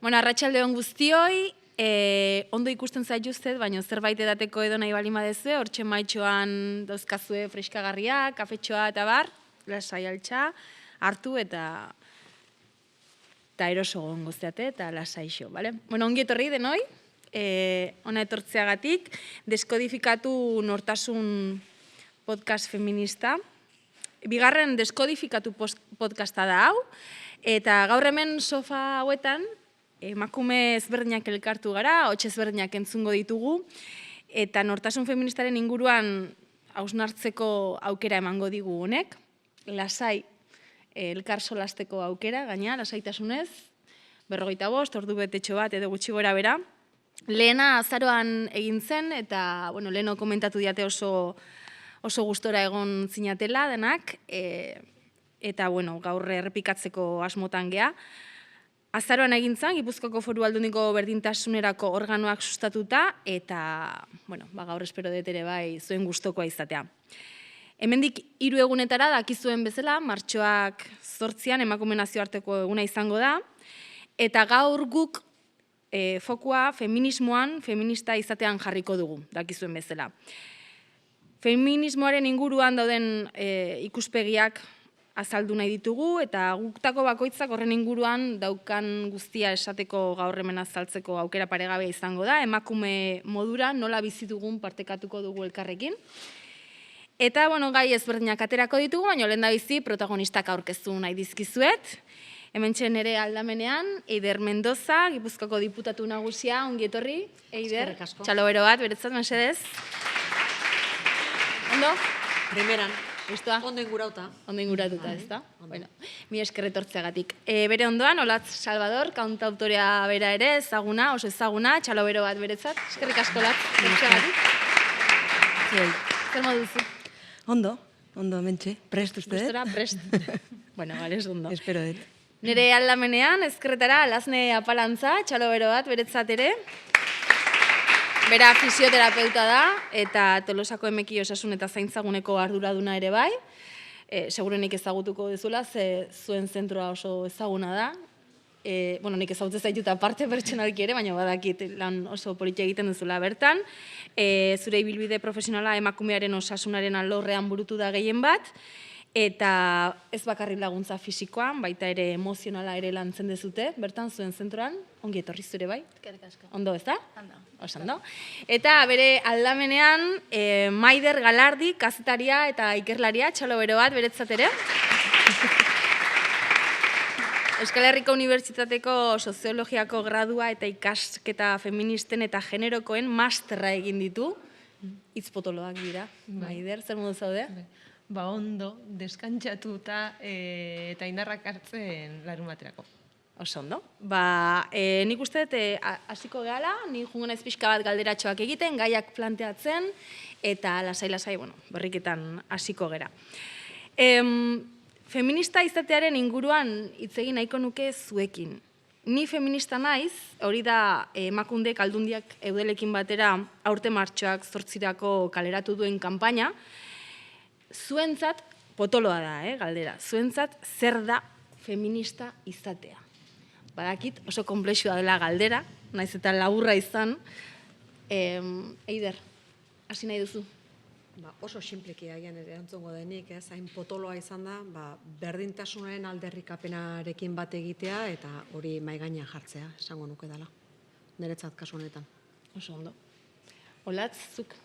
Bueno, arratsalde on guztioi, ondo ikusten zaituztet, baina zerbait edateko edo nahi bali madezue, hortxe maitxoan dauzkazue freskagarria, kafetxoa eta bar, lasai altxa, hartu eta eroso gongo zeate eta lasaixo, bale? Bueno, ongi etorri denoi, ona etortzeagatik, deskodifikatu nortasun podcast feminista. Bigarren deskodifikatu podcasta da hau, eta gaur hemen sofa hauetan, emakume ezberdinak elkartu gara, hots ezberdinak entzungo ditugu, eta nortasun feministaren inguruan hausnartzeko aukera emango digu honek, lasai elkar solasteko aukera, gaina, lasaitasunez, 45, ordu betetxo bat edo gutxi gora bera. Lehena azaroan egin zen, eta leheno komentatu diate oso gustora egon zinatela denak, eta gaur errepikatzeko asmotan gea. Azaroan egin zen, Gipuzkoako Foru Aldundiko berdintasunerako organoak sustatuta, eta gaur espero dut ere bai zuen gustokoa izatea. Hemendik 3 egunetara dakizuen bezala, martxoak 8an emakume nazioarteko eguna izango da, eta gaur guk fokua feminismoan, feminista izatean jarriko dugu, dakizuen bezala. Feminismoaren inguruan dauden ikuspegiak azaldu nahi ditugu, eta guktako bakoitzak horren inguruan daukan guztia esateko gaur hemen azaltzeko aukera paregabea izango da, emakume modura nola bizi dugun partekatuko dugu elkarrekin. Eta, gai ezberdinak aterako ditugu, baina lehen da bizi protagonistak aurkeztu nahi dizkizuet. Hementxe nere aldamenean, Eider Mendoza, Gipuzkoako diputatu nagusia, ongi etorri, Eider, txalobero bat, beretzat, mesedez. Ondo? Primeran. Guztua? Ondo ingurauta. Ondo inguratuta, ez da? Mi esker etortzeagatik. Bere ondoan, Olatz Salvador, kantautorea bera ere, ezaguna, oso ezaguna, txalobero bat beretzat. Eskerrik asko, Olatz, etortzeagatik. Zer moduzu? Ondo, mentxe. Prest, uste? Gustora, prest. Gales ondo. Espero dut. Nire aldamenean, ezkerretara, Alazne Apalantza, txalobero bat beretzat ere. Bera fisioterapeuta da, eta Tolosako emeki osasun eta zaintzaguneko arduraduna ere bai. Segurenik ezagutuko duzula, ze zuen zentroa oso ezaguna da. Nik ezagutzen zaitut aparte pertsonalki ere, baina badakit lan oso politia egiten duzula bertan. Zure ibilbide profesionala emakumearen osasunaren alorrean burutu da gehien bat, eta ez bakarrik laguntza fisikoan, baita ere emozionala ere lantzen dezute, bertan zuen zentroan, ongi etorri zure bai? Eskerrik asko. Ondo, ez da? Ondo. Ondo. Eta bere aldamenean, Maider Galardi, kazetaria eta ikerlaria, txalobero bat, beretzat ere. Euskal Herriko Unibertsitateko Soziologiako gradua eta ikasketa feministen eta generokoen masterra egin ditu. Hitz potoloak dira, Maider, zer modu zaude? Ondo, deskantzatuta eta indarrak hartzen larumaterako. Oso ondo. Nik uste dut hasiko gehala, nik jungo naiz pixka bat galderatxoak egiten, gaiak planteatzen, eta lasai-lasai, berriketan hasiko gera. Feminista izatearen inguruan hitz egin nahiko nuke zuekin. Ni feminista naiz, hori da Emakundek Aldundiak Eudelekin batera aurte martxoak 8 kaleratu duen kanpaina. Zuentzat, potoloa da, galdera, zuentzat zer da feminista izatea? Badakit, oso konplexua dela galdera, naiz eta laburra izan. Eider, hasi nahi duzu? Oso sinpleki agian erantzungo denik, hain potoloa izan da, berdintasunaren alderrikapenarekin bat egitea eta hori mahai gainean jartzea, esango nuke dela, niretzat kasu honetan. Oso ondo. Olatz, zuk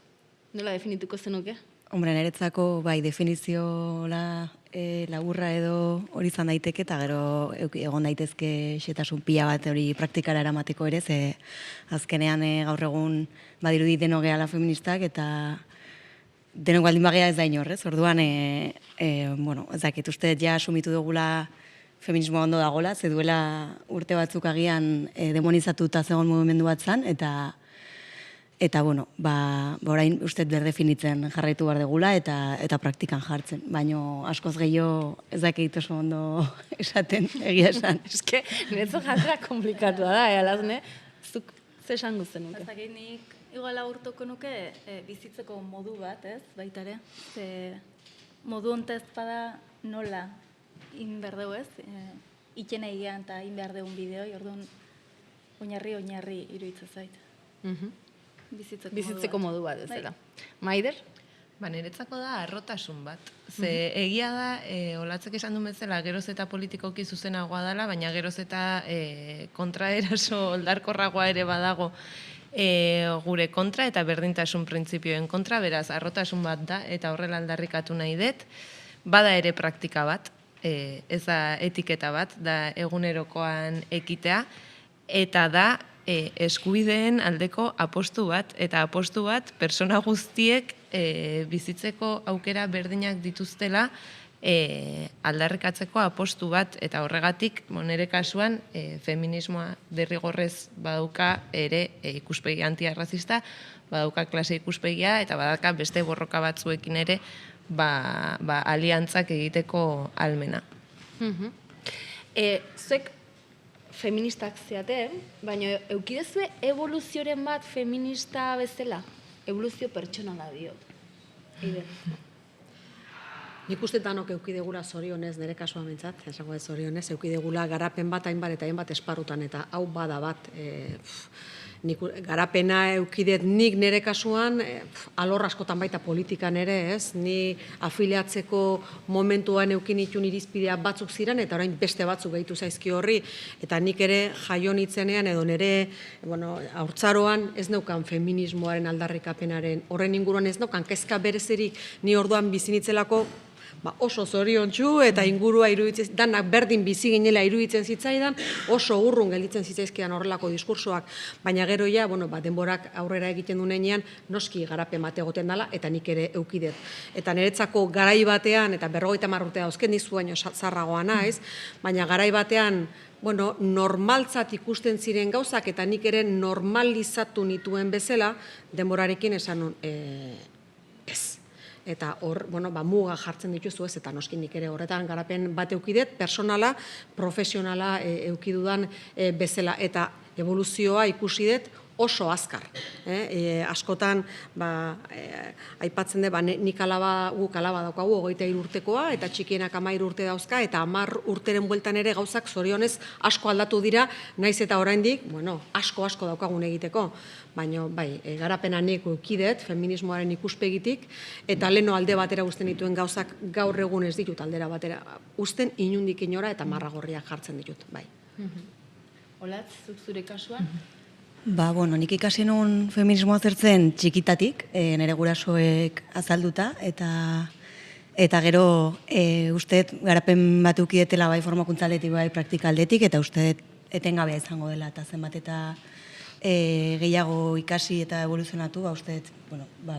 nola definituko zenuke? Niretzako definizio laburra edo hori izan daiteke, eta gero egon daitezke xetasun pila bat hori praktikara eramateko ere, ze azkenean gaur egun badirudi deno gehala feministak, eta denok baldin bagea ez da inorrez. Orduan, ez dakit, uste ja asumitu dugula feminismoa ondo dagola, ze duela urte batzuk agian demonizatuta zegoen mugimendu bat zan, eta orain uste berdefinitzen jarraitu behar degula eta praktikan jartzen. Baina askoz gehiago ez dakit oso ondo esaten, egia esan. Eske, niretzo jarrera komplikatua da, Alazne? Zuk ze esango zenuke? Bazakit nik igual agurtuko nuke bizitzeko modu bat, ez, baita ere. Modu hontez bada nola in behar dugu, ez? Itxen egian eta in behar dugun bideoi, orduan oinarri iruditzen zait. Bizitzeko modu bat ez Bai. dela. Maider? Niretzako da arrotasun bat. Ze egia da, Olatzek esan duen bezala, geroz eta politikoki zuzenagoa dela, baina geroz eta kontraeraso oldarkorragoa ere badago gure kontra eta berdintasun printzipioen kontra, beraz, arrotasun bat da, eta horrela aldarrikatu nahi dut. Bada ere praktika bat, ez da etiketa bat, da egunerokoan ekitea, eta da eskubideen aldeko apostu bat, eta apostu bat persona guztiek bizitzeko aukera berdinak dituztela aldarrikatzeko apostu bat, eta horregatik, nire kasuan, feminismoa derrigorrez badauka ere ikuspegi antiarrazista, badauka klase ikuspegia, eta badauka beste borroka batzuekin ere aliantzak egiteko almena. Zuek feministak zeate, baina eukidezue evoluzioren bat feminista bezala? Evoluzio pertsonala diot. Eider. Nik uste danok eukidegula zorionez, nire kasua mentzat, esango ez zorionez, eukidegula garapen bat hainbat eta hainbat esparrutan, eta hau bada bat, garapena eukidet nik nire kasuan, alor askotan baita politikan ere, ez? Ni afiliatzeko momentuan eukin itun irizpidea batzuk ziren, eta orain beste batzuk gehitu zaizki horri, eta nik ere jaio nitzenean, edo nire haurtzaroan ez neukan feminismoaren aldarrikapenaren, horren inguruan ez neukan, kezka berezerik ni orduan bizinitzelako, oso zoriontsu eta ingurua iruditzen, danak berdin bizi ginela iruditzen zitzaidan, oso urrun gelditzen zitzaizkidan horrelako diskursoak, baina gero ja, denborak aurrera egiten duenean, noski garapen bat egoten dela, eta nik ere eukidet. Eta niretzako garai batean, eta 50 urte dauzket, nizu baino zarragoa naiz, baina garai batean, normaltzat ikusten ziren gauzak, eta nik ere normalizatu nituen bezala, denborarekin esan nun, ez. Eta hor, muga jartzen dituzu ez, eta noski nik ere horretan garapen bat eukidet, personala, profesionala eukidudan bezala, eta evoluzioa ikusi dut oso azkar. Askotan, aipatzen dut, nik guk alaba daukagu, 23 urtekoa, eta txikienak 13 urte dauzka, eta 10 urteren bueltan ere gauzak zorionez asko aldatu dira, naiz eta oraindik, asko daukagun egiteko. Baina, garapena nik eukidet, feminismoaren ikuspegitik, eta leno alde batera uzten dituen gauzak gaur egun ez ditut aldera batera. Uzten inundik inora eta marragorriak jartzen ditut, bai. Olatz, zuk zure kasuan? Nik ikasi nuen feminismoa zertzen txikitatik, nire gurasoek azalduta, eta gero usteet garapen bat eukidetela bai formakuntzaletik bai praktikaldetik, eta usteet etengabea izango dela, eta zenbat eta gehiago ikasi eta evoluzionatu, usteet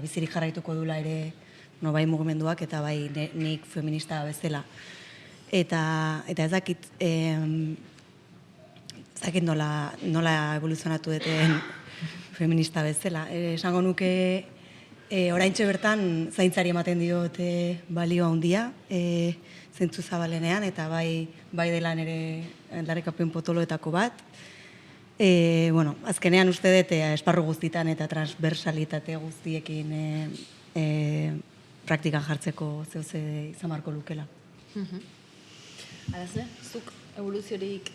bizirik jarraituko dula ere bai mugimenduak, eta bai nik feminista bezala. Eta ez dakit, nola evoluzionatu duten feminista bezala. Esango nuke, oraintxe bertan zaintzari ematen diote balio handia, zentzu zabalenean, eta bai dela nire aldarrikapen potoloetako bat. Azkenean uste dut esparru guztitan eta transversalitate guztiekin praktikan jartzeko zehose izan marko lukela. Arazle, zuk evoluziorik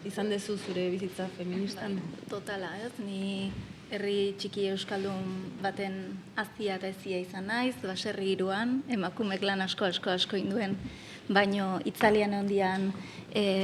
izan dezu zure bizitza feministan? Totala, ez? Ni herri txiki euskaldun baten azia eta ezia izan naiz, baserri hiruan, emakumek lan asko induen, baino itzalian ondian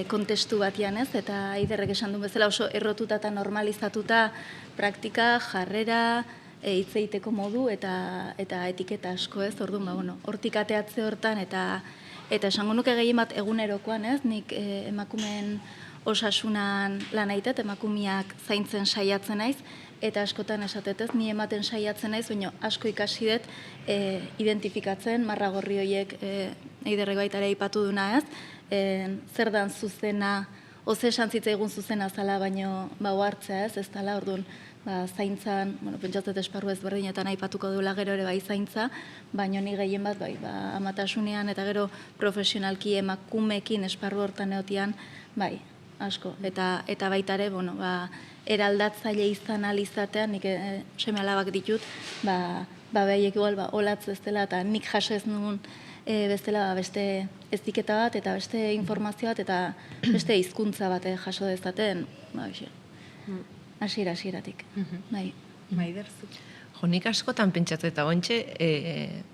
kontestu batian ez, eta Aiderrek esan duen bezala oso errotuta eta normalizatuta praktika, jarrera, hitz egiteko modu eta etiketa asko ez, orduan, hortik ateatze hortan eta esango nuke gehien bat egunerokoan ez, nik emakumeen osasunan lan aitet, emakumeak zaintzen saiatzen naiz, eta askotan esatetez, ni ematen saiatzen naiz, baina asko ikasi dut identifikatzen, marragorri horiek Eiderrek baita ere aipatu duna ez, zer dan zuzena, oze esan zitzaigun zuzena zala, baino ohartzea ez dela, orduan, zaintzan, pentsatzet esparru ezberdinetan aipatuko duela gero ere bai zaintza, baina ni gehien bat amatasunean eta gero profesionalki emakumeekin esparru hortan egotian, asko. Eta baita ere, eraldatzaile izan alizatean, nik seme alabak ditut, behaiek igual, olatz ez dela, eta nik jaso ez nuen bestela beste heziketa bat, eta beste informazio bat, eta beste hizkuntza bat jaso dezaten, hasieratik. Bai. Maiderzu. Jo, nik askotan pentsatu eta ontxe,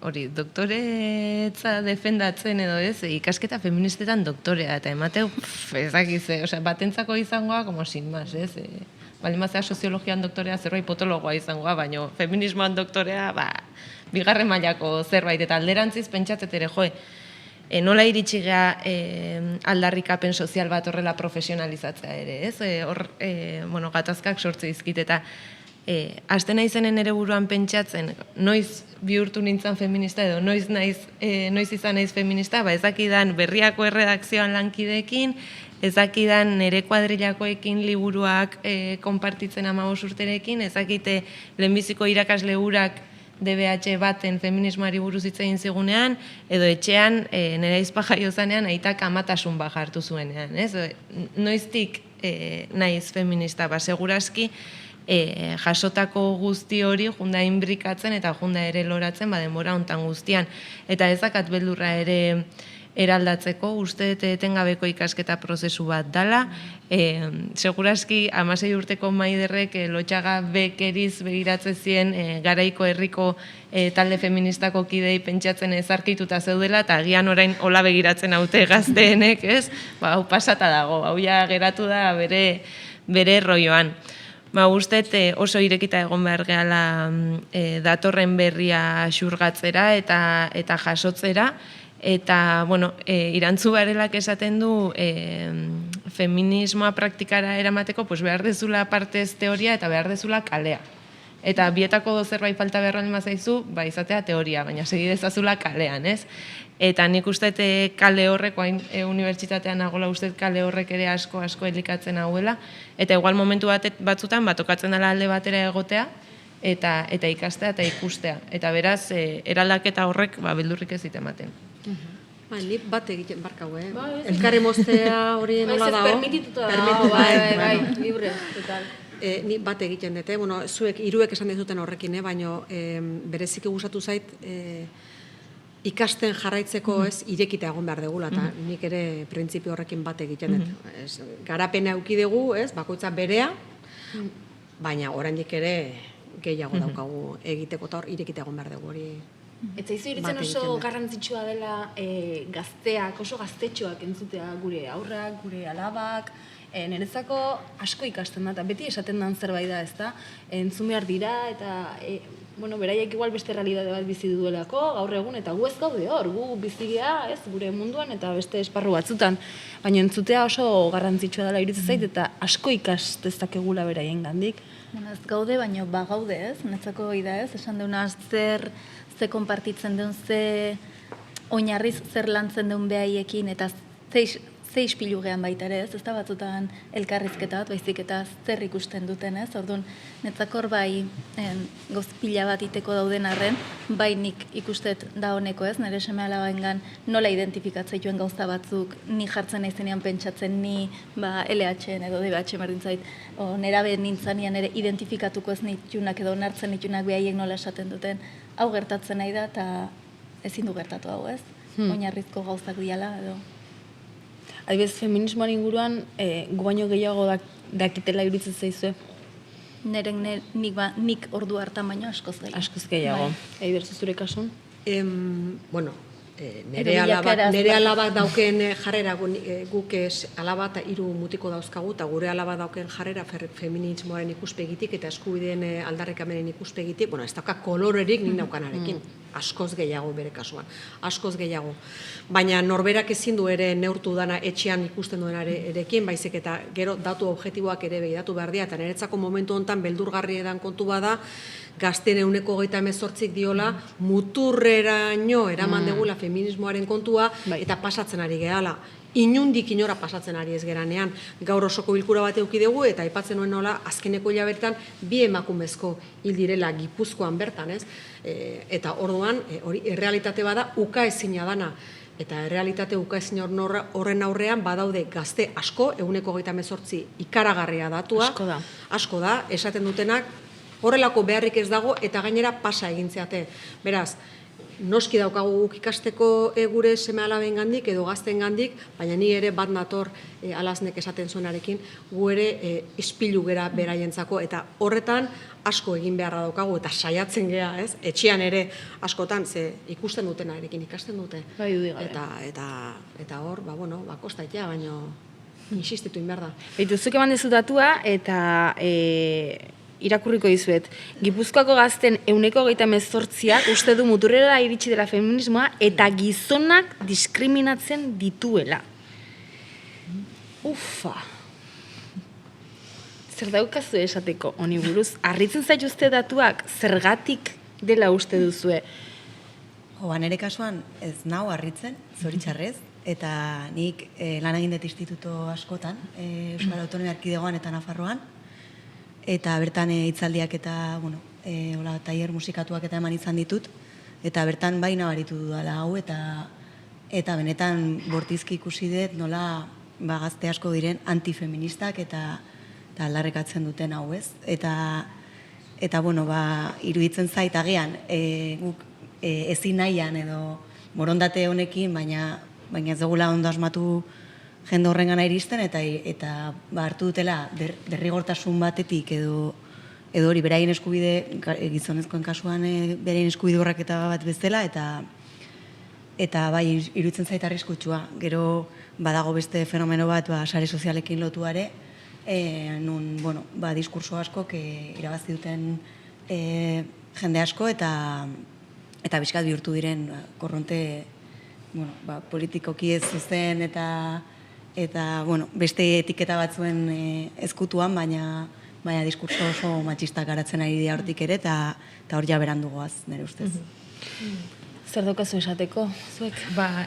hori, doktoretza defendatzen edo ez, ikasketa feministetan doktorea, eta emateu, ezakize, batentzako izangoa, como sin más, ez? Balimazea soziologian doktorea zerbait potologoa izangoa, baina feminismoan doktorea, bigarren mailako zerbait, eta alderantziz pentsatzet ere, nola iritsi gea aldarrikapen sozial bat horrela profesionalizatzea ere, ez? Gatazkak sortze dizkit, eta hasten naizenen ere buruan pentsatzen, noiz bihurtu nintzen feminista edo noiz izan naiz feminista, ezakidan berriako erredakzioan lankideekin, ezakidan nire kuadrilakoekin liburuak konpartitzen 15 urterekin, ezakite lehenbiziko irakasle urak DBH baten feminismoari buruz hitz egin zigunean, edo etxean nire aizpa jaio zanean aitak amatasun bat hartu zuenean. Noiztik naiz feminista, segurazki jasotako guzti hori junda inbrikatzen eta junda ere loratzen denbora hontan guztian. Eta ezakat beldurra ere eraldatzeko, uste etengabeko ikasketa prozesu bat dala. Segurazki 16 urteko Maiderrek lotxaga bekeriz begiratzen zien garaiko herriko talde feministako kidei pentsatzen ezarkituta zeudela, eta agian orain hola begiratzen haute gazteenek, ez? Hau pasata dago, hau ja geratu da bere rolloan. Ustet oso irekita egon behar gehala datorren berria xurgatzera eta jasotzera, eta, irantzu garelak esaten du feminismoa praktikara eramateko behar dezula partez teoria eta behar dezula kalea. Eta bietako zerbait falta beharra lima zaizu, izatea teoria, baina segidezazula kalean, ez? Eta nik uste kale horrek, unibertsitatean nagola uste kale horrek ere asko elikatzen hauela, eta igual momentu batzutan tokatzen dela alde batera egotea, eta ikastea eta ikustea. Eta beraz, eraldaketa horrek beldurrik ez ematen. Nik bat egiten barkau, elkarri moztea hori nola dago. Permitituta dago, bai, libre, total. Ni bat egiten dute, zuek hiruek esan dizuten horrekin, baina bereziki gustatu zait ikasten jarraitzeko irekita egon behar degula, eta nik ere printzipio horrekin bat egiten dut. Garapena eduki dugu, bakoitza berea, baina oraindik ere gehiago daukagu egiteko, eta hor irekita egon behar dugu hori. Eta izu iritzen oso garrantzitsua dela gazteak, oso gaztetxoak entzutea gure aurrak, gure alabak, niretzako asko ikasten da, eta beti esaten dan zerbait da, ezta? Entzun behar dira, eta beraiek igual beste realitate bat bizi duelako, gaur egun, eta gu ez gaude hor, gu bizigea, gure munduan, eta beste esparru batzutan. Baina entzutea oso garrantzitsua dela iruditzen zait, eta asko ikastezakegula beraien gandik. Ez gaude, baina bagaude, ez? Netzako ida, ez? Esan deuna ze konpartitzen duen, ze oinarriz zer lantzen duen behaiekin, eta ze ispilu gehan baita ere, ez da batzutan elkarrizketa bat, baizik eta zer ikusten duten, ez? Orduan, netzakor gozpila bat iteko dauden arren, bai nik ikustet da honeko, ez? Nire seme alabaengan nola identifikatzea joen gauza batzuk, ni jartzen naizenean pentsatzen, ni LH-en edo DBH merdintzait, nerabe nintzanean ere identifikatuko ez nitunak edo nartzen nitunak behaiek nola esaten duten, hau gertatzen nahi da, eta ezin du gertatu hau, ez? Oinarrizko gauzak diala, edo... Adibidez, feminismoan inguruan, gu baino gehiago dakitela iruditzen zaizue? Nik ordu hartan baino askoz gehiago. Askoz gehiago. Eider, zure kasun? Nere alabak dauken jarrera, guk alaba eta 3 mutiko dauzkagu, eta gure alaba dauken jarrera feminismoaren ikuspegitik eta eskubideen aldarrikamenen ikuspegitik, ez dauka kolorerik nik naukanarekin, askoz gehiago bere kasuan, askoz gehiago. Baina norberak ezin du ere neurtu dana etxean ikusten duenarekin, baizik eta gero datu objektiboak ere begiratu behar dira, eta niretzako momentu honetan beldurgarri edan kontu bada, gazten 118 diola muturreraino eraman degula feminismoaren kontua eta pasatzen ari gehala. Inundik inora pasatzen ari ez geranean. Gaur osoko bilkura bat eduki dugu eta aipatzen nuen nola azkeneko hilabetean 2 emakumezko hil direla Gipuzkoan bertan, ez? Eta orduan hori errealitate bada ukaezina dana. Eta errealitate ukaezin horren aurrean badaude gazte asko, 118 ikaragarria datua. Asko da, esaten dutenak, horrelako beharrik ez dago eta gainera pasa egintzeate. Beraz, noski daukagu guk ikasteko gure seme-alaben gandik edo gazten gandik, baina ni ere bat nator Alaznek esaten zuenarekin, gu ere ispilu gera beraientzako, eta horretan asko egin beharra daukagu, eta saiatzen gea, ez? Etxean ere askotan, ze ikusten dutena erekin ikasten dute. Bai, dudik gabe. Eta hor, kostaitea, baina insistitu inber da. Zuk eman dezu datua, eta irakurriko dizuet. Gipuzkoako gazten 28%ak uste du muturrera iritsi dela feminismoa eta gizonak diskriminatzen dituela. Ufa. Zer daukazu esateko honi buruz? Harritzen zaituzte datuak zergatik dela uste duzue? Nire kasuan ez nau harritzen, zoritxarrez, eta nik lan egin dut instituto askotan, Euskal Autonomia Erkidegoan eta Nafarroan, eta bertan hitzaldiak eta, tailer musikatuak eta eman izan ditut, eta bertan bai nabaritu dudala hau, eta benetan bortizki ikusi dut nola gazte asko diren antifeministak eta aldarrekatzen duten hau, ez? Eta iruditzen zait agian, guk ezin nahian edo borondate honekin, baina ez dugula ondo asmatu jende horrengana iristen, eta hartu dutela derrigortasun batetik edo hori beraien eskubide, gizonezkoen kasuan beraien eskubide urraketa bat bezala, eta bai iruditzen zait arriskutsua. Gero badago beste fenomeno bat sare sozialekin lotuare, nun diskurso askok irabazi duten jende asko, eta bizkat bihurtu diren korronte politikoki ez zuzen eta beste etiketa batzuen ezkutuan, baina diskurso oso matxistak garatzen ari dira hortik ere, eta hor ja berandu goaz, nire ustez. Zer daukazu esateko, zuek?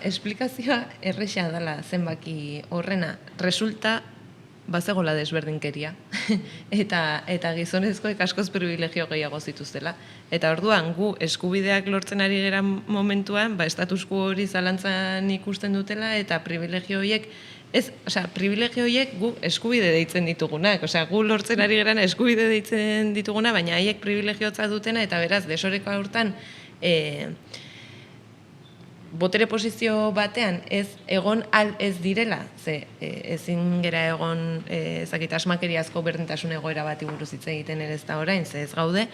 Esplikazioa erresa dela zenbaki horrena. Resulta, bazegola desberdinkeria. eta gizonezkoek askoz privilegio gehiago zituztela. Eta orduan, gu eskubideak lortzen ari gera momentuan, estatus quo hori zalantzan ikusten dutela, eta privilegio horiek, privilegio horiek gu eskubide deitzen ditugunak. Gu lortzen ari geran eskubide deitzen dituguna, baina haiek privilegiotza dutena, eta beraz, desoreko aurtan, botere posizio batean egon al ez direla, ezin gera egon asmakeriazko berdintasun egoera bati buruz hitz egiten ere ez da orain, ez gaude,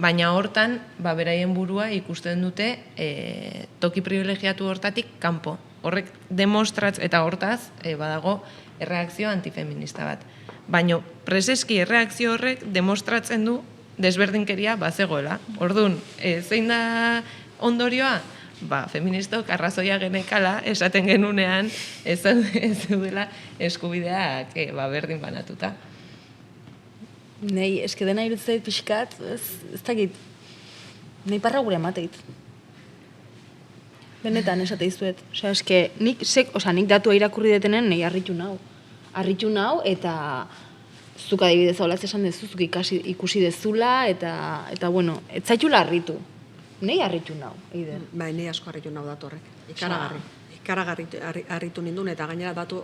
baina hortan, beraien burua ikusten dute toki privilegiatu hortatik kanpo. Horrek demostratz, eta hortaz, badago erreakzio antifeminista bat. Baina preseski erreakzio horrek demostratzen du desberdinkeria bazegoela. Orduan, zein da ondorioa? Feministok arrazoia genekala esaten genunean ez duela eskubideak berdin banatuta. Nei, eske dena irutzeit pixkat, ez dakit, nahi parra gure amateit. Benetan esate izuet. Eske, nik datua irakurri detenen nahi harritu nau, eta zuk adibidez haulaz esan dezu, zuk ikusi dezula, eta ez zaitula harritu. Nei harritu nau, Eider. Nei asko harritu nau datu horrek. Ikaragarri harritu nindun, eta gainera datu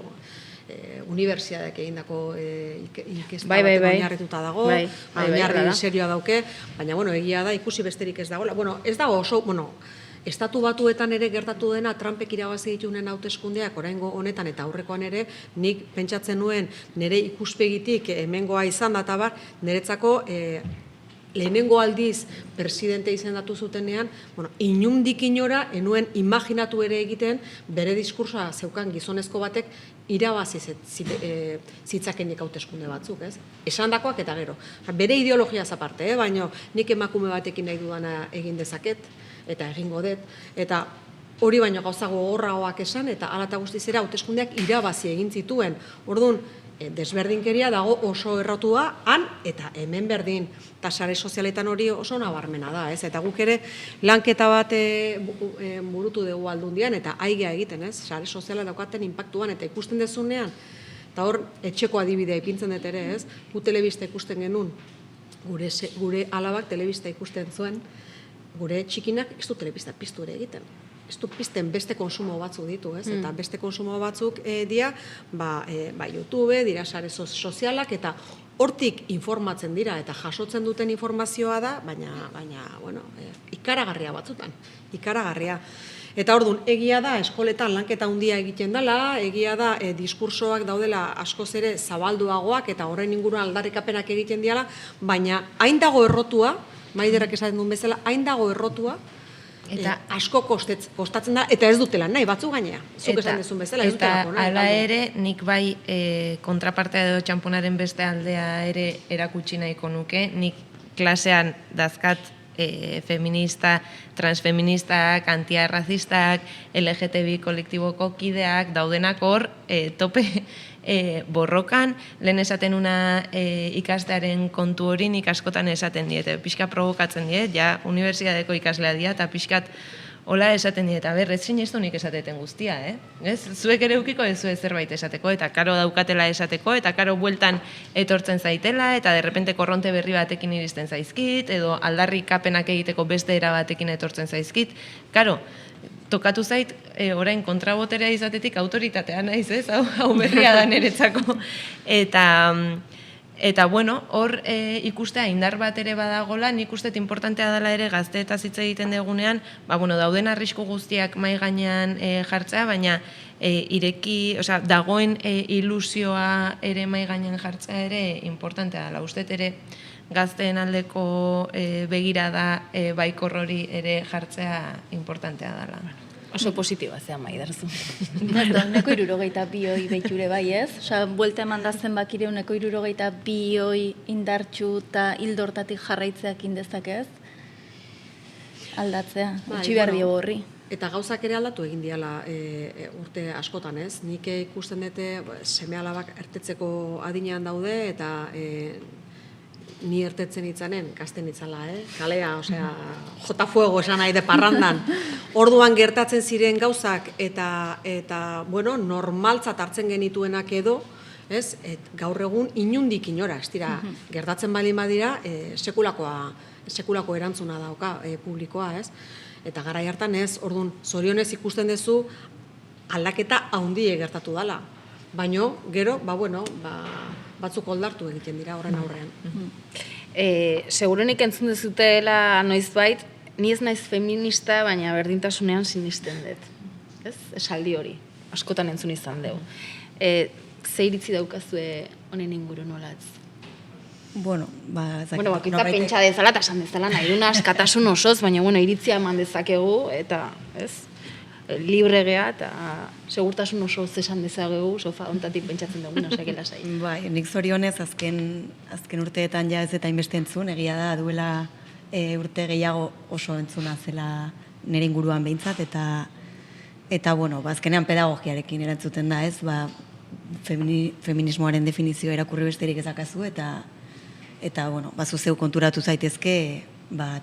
unibertsiadeak egindako inkesta baten oinarrituta dago, oinarri serioa dauke, baina egia da ikusi besterik ez dagoela. Ez dago oso, Estatu Batuetan ere gertatu dena Trumpek irabazi dituenen hauteskundeak oraingo honetan eta aurrekoan ere, nik pentsatzen nuen nire ikuspegitik hemengoa izan da eta bar, niretzako lehenengo aldiz presidente izendatu zutenean, inundik inora, enuen imaginatu ere egiten, bere diskursoa zeukan gizonezko batek irabazi zitzakenik hauteskunde batzuk, ez? Esandakoak eta gero. Bere ideologia aparte, baina nik emakume batekin nahi dudana egin dezaket, eta egingo dut, eta hori baino gauza gogorragoak esan, eta hala eta guztiz ere hauteskundeak irabazi egin zituen. Orduan, desberdinkeria dago oso errotua han eta hemen berdin. Eta sare sozialetan hori oso nabarmena da, ez? Eta guk ere lanketa bat burutu dugu Aldundian eta aigea egiten, ez? Sare soziala daukaten inpaktuan eta ikusten dezunean, eta hor etxeko adibidea ipintzen dut ere, ez? Gu telebista ikusten genuen, gure alabak telebista ikusten zuen, gure txikinak ez du telebista piztu ere egiten. ez du pizten beste konsumo batzuk ditu, ez? Eta beste konsumo batzuk dira, YouTube, dira sare sozialak, eta hortik informatzen dira, eta jasotzen duten informazioa da, baina bueno, ikaragarria batzutan, ikaragarria. Eta orduan, egia da, eskoletan lanketa handia egiten dela, egia da, diskursoak daudela askoz ere zabalduagoak, eta horren inguruan aldarrikapenak egiten diala, baina hain dago errotua, Maiderrak esaten duen bezala, hain dago errotua, eta asko kostatzen da, eta ez dutela nahi, batzu gainea. Zuk esan dezun bezala, ez dutela nahi. Eta hala ere, nik bai kontrapartea edo txamponaren beste aldea ere erakutsi nahiko nuke, nik klasean dazkat feminista, transfeministak, antiarrazistak, LGTB kolektiboko kideak daudenak hor tope borrokan, lehen esaten una ikastearen kontu hori nik askotan esaten diet, pixka provokatzen diet, ja unibertsitateko ikaslea dira, eta pixkat hola esaten diet, ez sinestu nik esateten guztia, ez? Zuek ere ukiko ez zuek zerbait esateko, eta karo daukatela esateko, eta karo bueltan etortzen zaitela, eta derrepente korronte berri batekin iristen zaizkit, edo aldarrikapenak egiteko beste era batekin etortzen zaizkit. Karo, tokatu zait, orain kontraboterea izatetik autoritatea naiz, ez? Hau berria da niretzako. Eta bueno, hor ikustea indar bat ere badagola, nik uste importantea dela ere gazteetaz hitz egiten degunean, dauden arrisku guztiak mahai gainean jartzea, baina dagoen ilusioa ere mahai gainean jartzea ere importantea dela. Uste ere gazteen aldeko begirada baikor hori ere jartzea importantea dela. Oso positiboa zea Maiderzu. Neko 62 hoi behiture bai ez? Buelta eman da zenbakire neko 62 hoi indartxu eta hildortatik jarraitzeak indezak ez? Aldatzea, utxi behar dio horri. Eta gauzak ere aldatu egin diala urte askotan, ez? Nik ikusten dute seme-alabak ertetzeko adinean daude, eta ni ertetzen itzanen, gazten itzala, kalea, jota fuego esan nahi de parrandan. Orduan gertatzen ziren gauzak, eta bueno, normaltzat hartzen genituenak edo, ez? Gaur egun inundik inora, ez dira, gertatzen baldin badira, sekulako erantzuna dauka publikoa, ez? Eta garai hartan ez, orduan, zorionez ikusten duzu aldaketa haundie gertatu dela. Baino, gero, batzuk oldartu egiten dira horren aurrean. Seguruenik entzun dezutela noizbait, ni ez naiz feminista, baina berdintasunean sinisten dut. Ez? Esaldi hori, askotan entzun izan dugu. Ze iritzi daukazue honen inguru nolatz? Bakoitza pentsa dezala eta esan dezala nahi duna askatasun osoz, baina iritzia eman dezakegu, eta libre gea, eta segurtasun osoz esan dezakegu, sofa ontatik pentsatzen dugu, nosake lasai. Bai, nik zorionez azken urteetan ja ez eta inbeste entzun, egia da, duela urte gehiago oso entzuna zela nire inguruan behintzat, eta azkenean pedagogiarekin erantzuten da ez, feminismoaren definizio erakurri besterik ezakazu, eta zu zeu konturatu zaitezke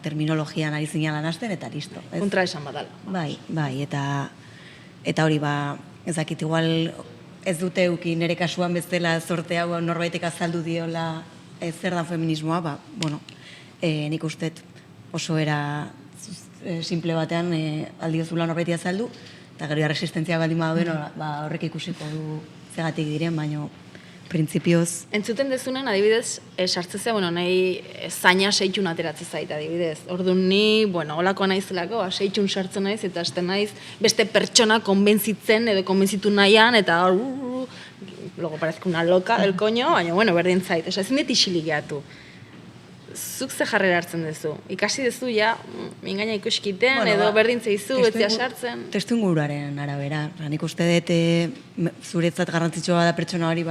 terminologian ari zinean hasten, eta listo. Kontra esan badala. Bai, eta hori ezakit igual ez dute euki nire kasuan bezala zorte hau norbaitek azaldu diola zer da feminismoa, nik ustet oso era simple batean aldiozula norbaiti azaldu, eta gero resistentzia baldin baduen horrek ikusiko du zegatik diren, baina printzipioz. Entzuten dezunen, adibidez, sartzezea, nahi zaina seitxun ateratzen zait, adibidez. Orduan ni, holakoa naizelako, seitxun sartzen naiz, eta hasten naiz beste pertsona konbentzitzen edo konbentzitu nahian, eta luego parezko una loca del coño, baina, berdin zait. Ezin dut isilik gehiatu. Zuk ze jarrera hartzen duzu? Ikasi duzu, mingaina ikuskiten, edo berdin zeizu, betzia sartzen? Testu inguruaren arabera. Nik uste dut, zuretzat garrantzitsua da pertsona hori,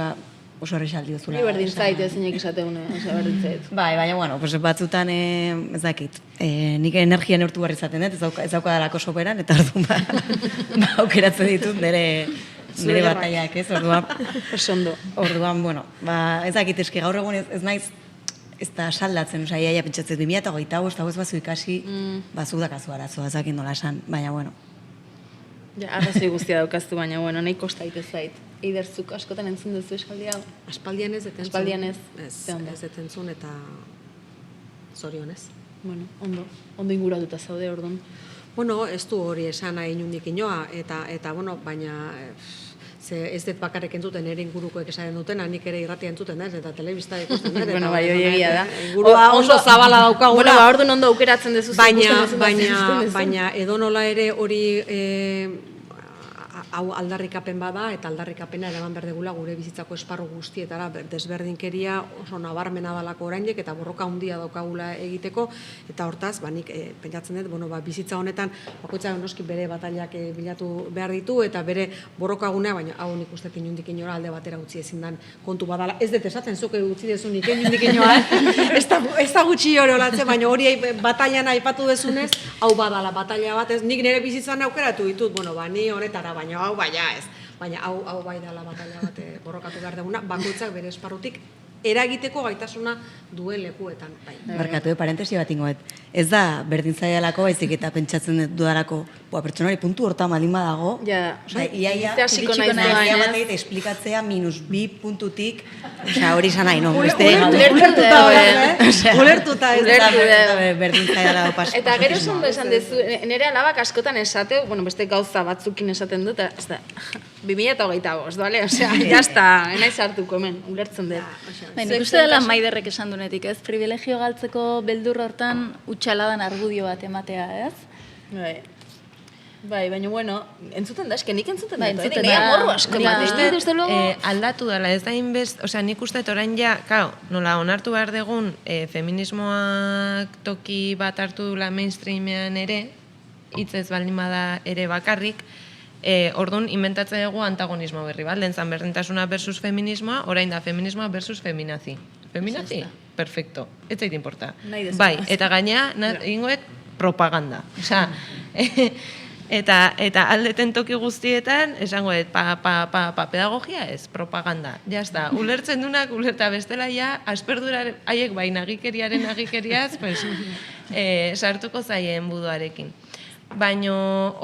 oso erresaldi duzula. Ni berdin zait, ezinek esateune, berdin zait. Baina, batzutan, ez dakit, nik energia neurtu barri izaten dut, ez daukadalako soberan, eta orduan, aukeratzen ditut nire bataiak, ez, orduan. Osondo. Orduan, ez dakit, eski gaur egun ez naiz, ez da saldatzen, iaia pentsatzen 2025, hau ez bazu ikasi, bazu dakazu arazoa, ez dakit nola esan, baina, arrazoi guztia daukaztu, baina, nahi kostaite zait. Eiderzuk askotan entzun duzu esaldi hau? Aspaldian ez detentzun. Aspaldian ez. Ez detentzun eta zorionez. Ondo inguratuta zaude orduan. Bueno, ez du hori esan nahi inundik inoa, eta bueno, baina ze ez dut bakarrik entzuten ere ingurukoek esaten dutena, nik ere irratia entzuten ez, eta telebista ikusten dut. Bueno, bai, hori egia da. Ingurua oso zabala daukagula. Bueno, orduan ondo aukeratzen dezu. Baina edonola ere hori hau aldarrikapen bada, eta aldarrikapena eraman behar degula gure bizitzako esparru guztietara desberdinkeria oso nabarmena dalako oraindik eta borroka handia daukagula egiteko, eta hortaz, nik pentsatzen dut, bizitza honetan bakoitzak noski bere batailak bilatu behar ditu, eta bere borrokagunea, baina hau nik uste inundik inora alde batera utzi ezin dan kontu badala. Ez dut esaten zuke utzi dezunik inundik inoa, ez da gutxi hori olatzen, baina hori batailan aipatu dezunez, hau badala bataila bat, ez nik nire bizitzan aukeratu ditut, ni honetara, baina hau baina ez. Baina hau bai dela bataila bat borrokatu behar duguna, bakoitzak bere esparrutik eragiteko gaitasuna duen lekuetan. Barkatu, parentesi bat ingoet. Ez da berdin zaialako, baizik eta pentsatzen dudalako, pertsona hori puntu horta malin badago, iaia, bat egite esplikatzea -2 puntutik, hori izan nahi, no? Ulertuta ez da. Berdin zaiala pasko. Eta gero zondo esan dezu, nire alabak askotan esate, beste gauza batzukin esaten dut, ez da, 2025, bale? Osea, jazta, enaiz hartuko hemen, ulertzen dut. Nik uste dela Maiderrek esan dunetik, ez? Privilegio galtzeko beldur hortan utxaladan argudio bat ematea, ez? Baina, bueno, entzuten da, eske nik entzuten da. Nik amorru asko aldatu dela, ez da inbest, osea, nik uste orain ja, nola, onartu behar degun, feminismoak toki bat hartu dula mainstreamean ere, hitzez baldin bada ere bakarrik, orduan inventatzen dugu antagonismo berri bat, lehen zan berdintasuna versus feminismoa, orain da feminismoa versus feminazi. Feminazi? Perfecto, ez zait importa. Bai, eta gainea, egingoet, propaganda. Osea, eta aldeten toki guztietan, esangoet, pedagogia ez, propaganda. Jazta, ulertzen dunak, ulerta bestela ja, asperdura haiek bai nagikeriaren nagikeriaz, sartuko zaien buduarekin. Baina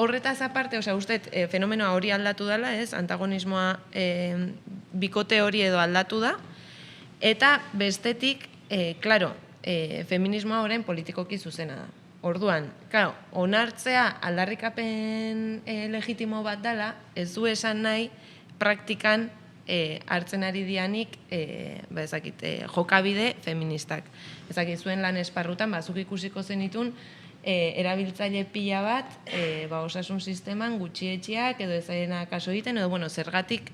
horretaz aparte, uste, fenomenoa hori aldatu dela, antagonismoa bikote hori edo aldatu da, eta bestetik, feminismoa orain politikoki zuzena da. Orduan, onartzea aldarrikapen legitimo bat dela, ez du esan nahi praktikan hartzen ari dianik jokabide feministak. Ezakit zuen lan esparrutan, zuk ikusiko zenitun, erabiltzaile pila bat, osasun sisteman gutxietxeak edo ezaiena kaso egiten, edo zergatik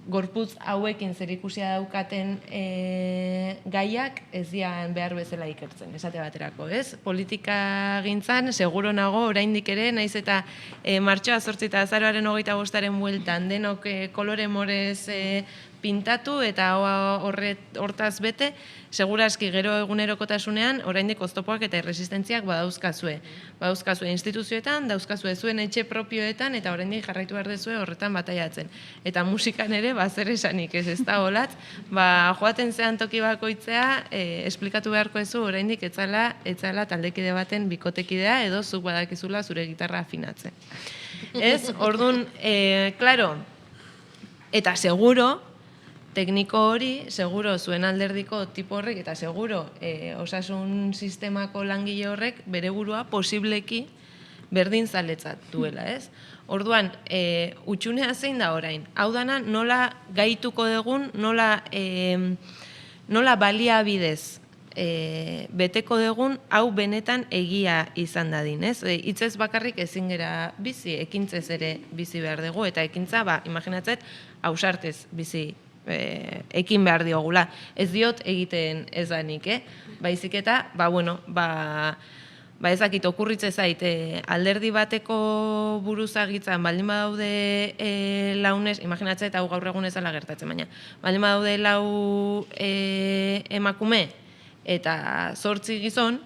gorputz hauekin zerikusia daukaten gaiak ez dian behar bezala ikertzen, esate baterako, ez? Politika gintzan, seguro nago, oraindik ere, naiz eta martxoa 8 eta azaroaren 25-aren bueltan denok kolore morez pintatu eta hortaz bete, seguraski gero egunerokotasunean oraindik oztopoak eta erresistentziak badauzkazue. Badauzkazue instituzioetan, dauzkazue zuen etxe propioetan eta oraindik jarraitu behar dezue horretan bataiatzen. Eta musikan ere, zer esanik ez da holatz, joaten zean toki bakoitzea, esplikatu beharko ezu oraindik etzala taldekide baten bikotekidea edo zuk badakizula zure gitarra afinatzen. Ez, orduan, klaro, eta seguro, tekniko hori, seguro zuen alderdiko tipo horrek, eta seguro osasun sistemako langile horrek bere burua posibleki berdin zaletzat duela, ez? Orduan, utxunea zein da orain? Hau dana nola gaituko dugun, nola baliabidez beteko dugun, hau benetan egia izan dadin, ez? Hitzez bakarrik ezin gera bizi, ekintzez ere bizi behar dugu, eta ekintza, imaginatzet, ausartez bizi ekin behar diogula. Ez diot egiten ez danik, baizik eta, ezakit okurritze zait, alderdi bateko buruzagitzan, baldin badaude launez, imaginatzea eta hau gaur egun ezala gertatzen, baina, baldin badaude lau emakume eta 8 gizon,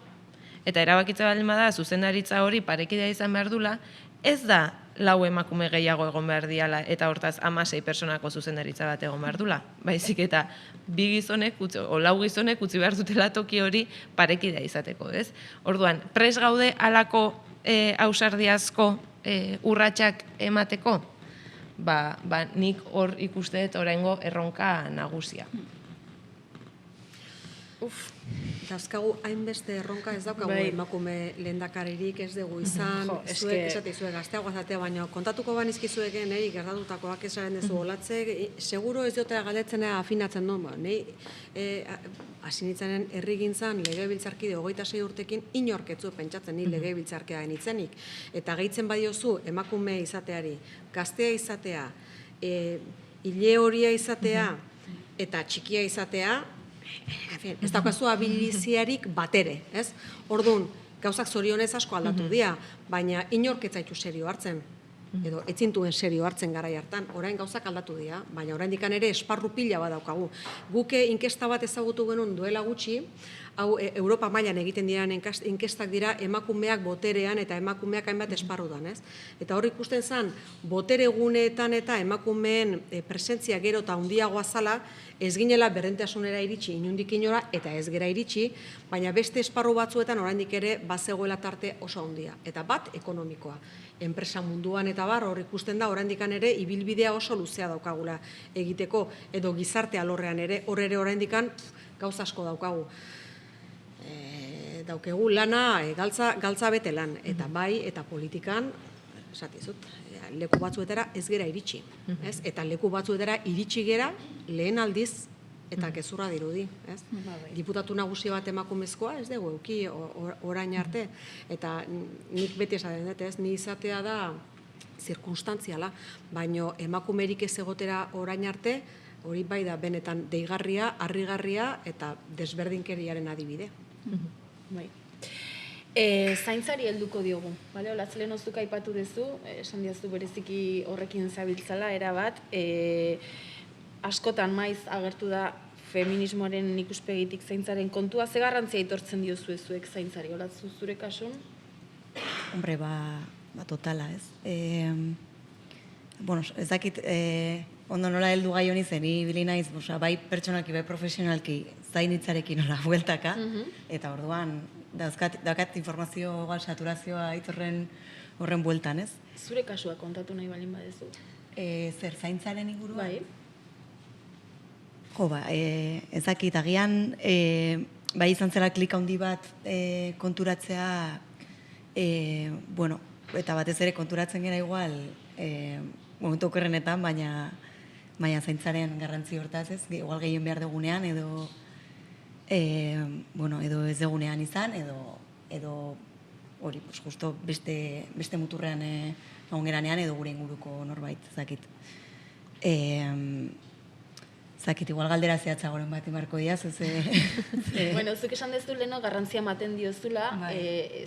eta erabakitza baldin bada, zuzendaritza hori parekidea izan behar dula, ez da lau emakume gehiago egon behar diala eta hortaz 16 personako zuzendaritza bat egon behar dula. Baizik eta lau gizonek utzi behar dutela toki hori parekidea izateko, ez? Orduan, pres gaude halako ausardiazko urratsak emateko? Nik hor ikuste dut oraingo erronka nagusia. Dauzkagu hainbeste erronka ez daukagu Bai. emakume lehendakaririk ez dugu izan, Jo, zuek esate zuek gazteago zatea, baina kontatuko banizkizueken, nahi gertatutakoak esaren dezu olatze, seguro ez diotea galdetzena afinatzen duen, nahi hasi nintzenen herrigintzan legebiltzarkide 26 urtekin inork ez zuen pentsatzen ni legebiltzarkea genitzenik, eta gehitzen badiozu emakume izateari, gaztea izatea, ile horia izatea, eta txikia izatea, ez daukazu abiliziarik batere, ez? Orduan, gauzak zorionez asko aldatu dira, baina inork ez zaitu serio hartzen, edo etzintuen serio hartzen garai hartan, orain gauzak aldatu dira, baina oraindik ere esparru pila bat daukagu. Guke inkesta bat ezagutu genuen duela gutxi, hau Europa mailan egiten diren inkestak dira emakumeak boterean eta emakumeak hainbat esparrudan, ez? Eta hor ikusten zen, botere guneetan eta emakumeen presentzia gero eta handiagoa zala, ez ginela berdintasunera iritsi inondik inora eta ez gera iritsi, baina beste esparru batzuetan oraindik ere bazegoela tarte oso handia. Eta bat ekonomikoa. Enpresa munduan eta bar hor ikusten da oraindik ere ibilbidea oso luzea daukagula egiteko, edo gizarte alorrean ere hor ere oraindik gauza asko daukagu. Daukegu lana galtza bete lan, eta bai, eta politikan, esatizut, leku batzuetara ez gera iritsi, ez? Eta leku batzuetara iritsi gera lehen aldiz eta gezurra dirudi, ez? Diputatu nagusi bat emakumezkoa, ez dugu euki orain arte, eta nik beti esaten dut, ez? Ni izatea da zirkunstantziala, baino emakumerik ez egotera orain arte, hori bai da benetan deigarria, harrigarria eta desberdinkeriaren adibide. Bai. Zaintzari helduko diogu, bale? Olatz lehen oztuka aipatu duzu, esan diazu bereziki horrekin zabiltzala, erabat, askotan maiz agertu da feminismoaren ikuspegitik zaintzaren kontua, ze garrantzia aitortzen diozu zuek zaintzari, Olatz zure kasun? Hombre, totala, ez? Bueno, ez dakit, ondo nola heldu gai honi zen, ibili naiz, bai pertsonalki, bai profesionalki, zainitzarekin nola bueltaka, eta orduan, daukat informazio saturazioa horren bueltan, ez? Zure kasua kontatu nahi balin badezu. Zer, zaintzaren inguruan? Bai. Jo, ez dakit, agian, bai izan zela klik handi bat konturatzea, bueno, eta batez ere konturatzen gera igual, momentu okerrenetan, baina zaintzaren garrantzi hortaz, ez? Igual gehien behar dugunean, edo ez dugunean izan, edo hori, justo beste muturrean egon geranean, edo gure inguruko norbait, zakit. Zakit, igual galdera zehatzagoren bat imarko diaz, Bueno, zuk esan dezu leheno garrantzia ematen diozula,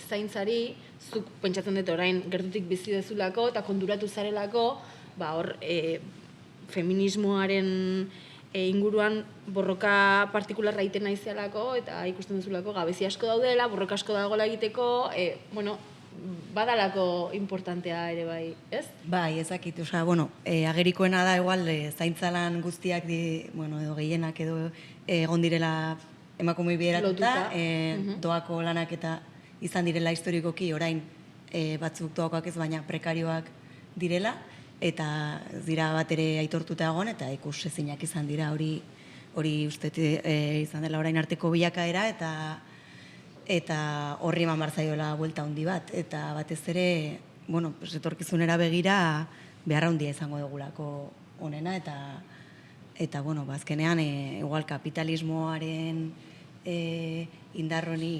zaintzari, zuk pentsatzen dut orain gertutik bizi dezulako, eta konturatu zarelako, hor, feminismoaren inguruan borroka partikularra egiten naizelako, eta ikusten duzulako gabezi asko daudela, borroka asko dagoela egiteko, badalako importantea ere bai, ez? Bai, ezakit, agerikoena da igual zaintzalan guztiak, edo gehienak edo egon direla emakume bideratuta, doako lanak eta izan direla historikoki orain batzuk doakoak ez, baina prekarioak direla, eta ez dira bat ere aitortuta egon, eta ikus ezinak izan dira hori uste izan dela orain arteko bilakaera, eta horri eman barzaiola buelta handi bat, eta batez ere, etorkizunera begira beharra handia izango dugulako honena, eta azkenean, igual kapitalismoaren indarroni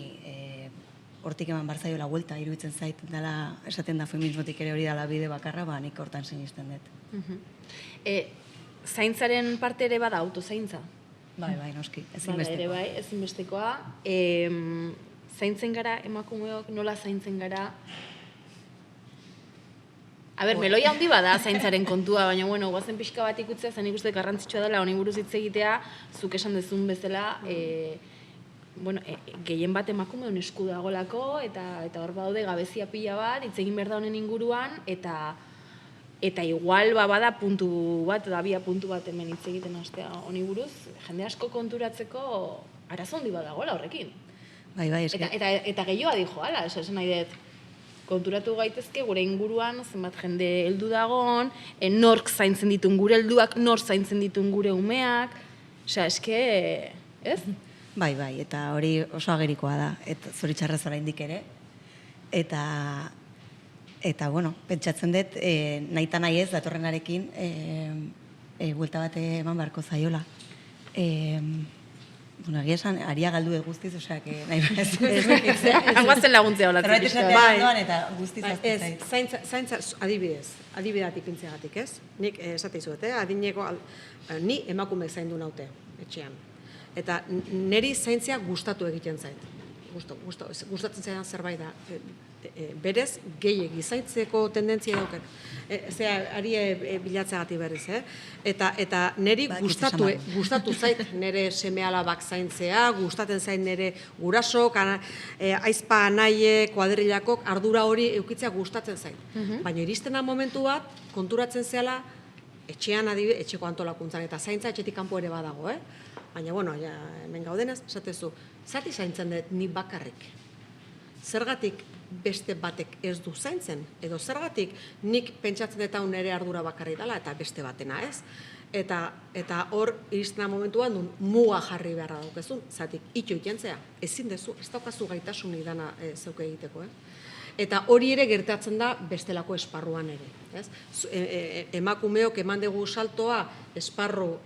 hortik eman barzaiola buelta, iruditzen zait, dela, esaten da feminismotik ere hori dela bide bakarra, nik hortan sinisten dut. Zaintzaren parte ere bada autozaintza? Bai, noski, ezinbestekoa. Ere bai, ezinbestekoa. Zaintzen gara, emakumeok nola zaintzen gara? Meloia handi bada zaintzaren kontua, baina, guazen pixka bat ikutzea, zen ikuste garrantzitsua dela, honi buruz hitz egitea, zuk esan dezun bezala, gehien bat emakume hon esku dagolako, eta hor badaude gabezia pila bat, hitz egin behar da honen inguruan, eta igual bada puntu bat, edo abia puntu bat hemen hitz egiten hastea honi buruz, jende asko konturatzeko arazo handi bat dagoela horrekin. Bai, eske. Eta gehiago dijo, ala, esan nahi dut, konturatu gaitezke gure inguruan, zenbat jende heldu dagoen, nork zaintzen ditun gure helduak, nork zaintzen ditun gure umeak, eske, ez? Bai, eta hori oso agerikoa da, eta zoritxarrez oraindik ere. Eta bueno, pentsatzen dut, nahita nahi ez, datorrenarekin, buelta bat eman beharko zaiola. Bueno, egia esan, aria galdu dut guztiz, osea, que nahi behaz. Guazen laguntzea olatzen. Zerbait esatea ondoan eta guztiz azte zait. Zaintza, adibideat ipintzeagatik, ez? Nik esate izuet, adineko, ni emakume zaindu naute, etxean. Eta niri zaintzea gustatu egiten zait. Gustatzen zaidan zerbait da. Berez, gehiegi zaintzeko tendentzia dauket. Ari bilatzeagatik berriz, Eta niri gustatu zait nire seme-alabak zaintzea, gustatzen zait nire gurasok, aizpa, anaie, kuadrilakok, ardura hori eukitzea gustatzen zait. Baina iristena momentu bat, konturatzen zehala, etxean etxeko antolakuntzan eta zaintza etxetik kanpo ere badago, Baina, bueno, hemen gaudenez, esatezu, zati zaintzen dut ni bakarrik. Zergatik beste batek ez du zaintzen, edo zergatik nik pentsatzen dut hau nire ardura bakarri dela eta beste batena, ez? Eta hor iristena momentuan muga jarri beharra daukezun, zatik ito ikentzea, ezin dezu, ez daukazu gaitasunik dana zeuke egiteko, Eta hori ere gertatzen da bestelako esparruan ere. Emakumeok eman dugu saltoa esparru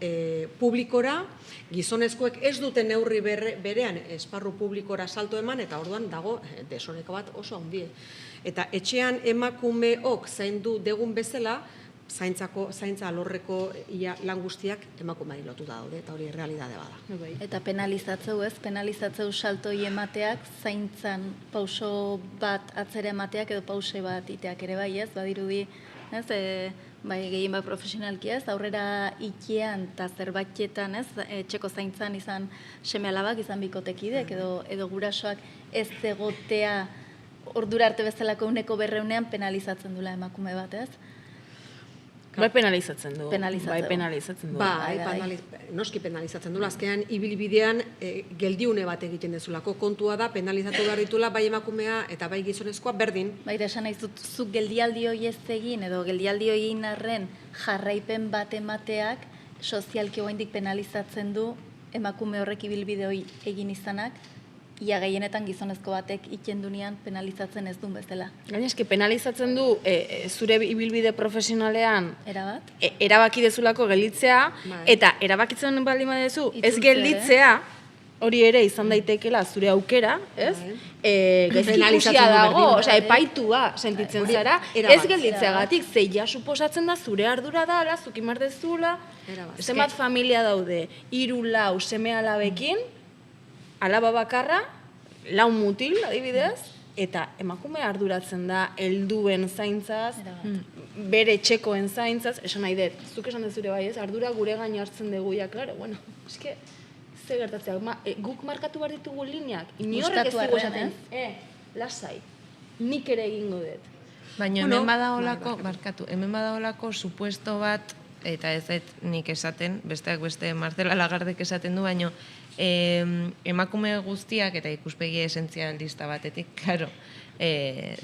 publikora, gizonezkoek ez dute neurri berean esparru publikora salto eman, eta orduan dago desoreka bat oso handie. Eta etxean emakumeok zaindu degun bezala, zaintza alorreko lan guztiak emakumeari lotuta daude, eta hori realidade bada. Eta penalizatzeu penalizatzeu saltoi emateak, zaintzan pauso bat atzera emateak edo pause bat iteak ere bai, badirudi, bai gehien bat profesionalki aurrera ikean eta zerbaitetan, etxeko zaintzan izan seme-alabak, izan bikotekidek edo gurasoak ez egotea ordura arte bezalako 100% penalizatzen dula emakume bat, Bai penalizatzen du. Noski penalizatzen du. Azkenean, ibilbidean geldiune bat egiten dezulako. Kontua da, penalizatu behar ditula bai emakumea eta bai gizonezkoa berdin. Baita esan nahi zuk geldialdi hori ez egin edo geldialdi hori arren jarraipen bat emateak sozialki oraindik penalizatzen du emakume horrek ibilbide hori egin izanak, ia gehienetan gizonezko batek ikendunean penalizatzen ez duen bezala. Gaina eski penalizatzen du zure ibilbide profesionalean erabaki dezulako gelditzea, eta erabakitzen baldin badezu ez gelditzea, hori ere izan daitekeela zure aukera, ez? Gaizki ikusia dago, epaitua sentitzen zara, ez gelditzeagatik, zeia suposatzen da zure ardura dala, zuk imardezula, zenbat familia daude, 3-4 seme-alabekin, alaba bakarra, lau mutil, adibidez, eta emakume arduratzen da helduen zaintzaz, bere etxekoen zaintzaz, esan nahi dut, zuk esan dezure bai ez, ardura gure gain hartzen dugu, klaro, bueno, eske, ze gertatzea, guk markatu behar ditugu lineak, inorrek ez dugu esaten, lasai, nik ere egingo dut. Baina hemen badaolako, hemen badaolako supuesto bat, eta ez nik esaten, besteak beste Marcela Lagardek esaten du, baina emakume guztiak eta ikuspegi esentzialista batetik, claro,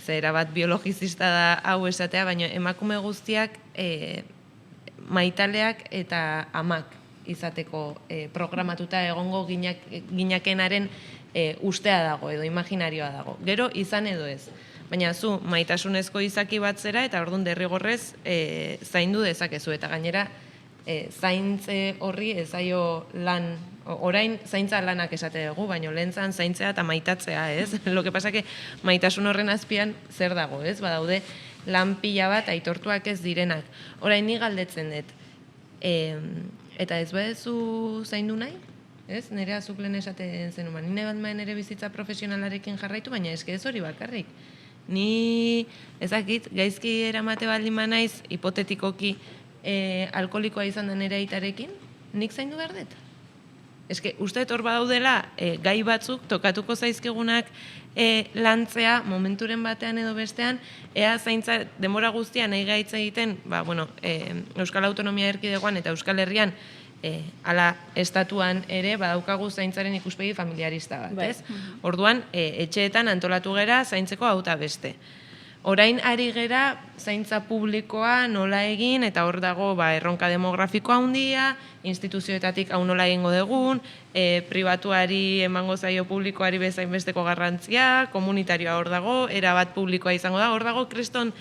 zera bat biologizista da hau esatea, baina emakume guztiak maitaleak eta amak izateko programatuta egongo ginakenaren ustea dago edo imaginarioa dago. Gero izan edo ez. Baina zu maitasunezko izaki bat zera eta orduan derrigorrez zaindu dezakezu eta gainera zaintze horri ezaio lan, orain zaintza lanak esate dugu, baina lehentzan zaintzea eta maitatzea, ez? Lo que pasa que maitasun horren azpian zer dago, ez? Badaude lan pila bat aitortuak ez direnak. Orain ni galdetzen dut. Eta ez badezu zaindu nahi? Ez? Nire azuk lehen esaten zenuma. Ni nahi bat nire bizitza profesionalarekin jarraitu, baina eske ez hori bakarrik. Ni ezakit, gaizki eramate baldin naiz, hipotetikoki alkoholikoa izan da nire aitarekin, nik zaindu behar dut. Eske, uste hor badaudela gai batzuk, tokatuko zaizkigunak lantzea, momenturen batean edo bestean, ea zaintza denbora guztian nahi gaitza egiten, Euskal Autonomia Erkidegoan eta Euskal Herrian, ala estatuan ere badaukagu zaintzaren ikuspegi familiarista bat, ez? Orduan, etxeetan antolatu gera zaintzeko hauta beste. Orain ari gera zaintza publikoa nola egin, eta hor dago erronka demografikoa handia, instituzioetatik hau nola egingo dugun, pribatuari emango zaio publikoari bezain besteko garrantzia, komunitarioa hor dago, erabat publikoa izango da, hor dago kriston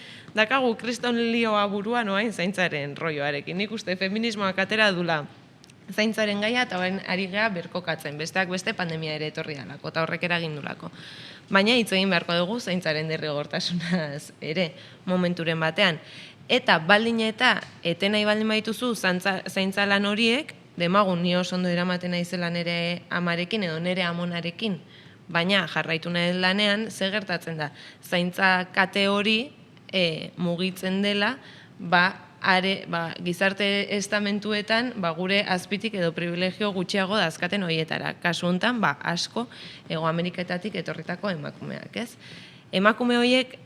lioa burua noain zaintzaren rolloarekin. Nik uste feminismoak atera dula zaintzaren gaia eta orain ari gea berkokatzen, besteak beste pandemia ere etorri dalako, eta horrek eragin dulako. Baina hitz egin beharko dugu zaintzaren derrigortasunaz ere momenturen batean. Eta baldin eta eten nahi baldin baituzu zaintza lan horiek, demagun ni oso ondo eramaten naizela nire amarekin edo nire amonarekin, baina jarraitu nahi lanean, ze gertatzen da, zaintza kate hori mugitzen dela, gizarte estamentuetan gure azpitik edo privilegio gutxiago dazkaten horietara. Kasu honetan, asko Hego Ameriketatik etorritako emakumeak, ez? Emakume horiek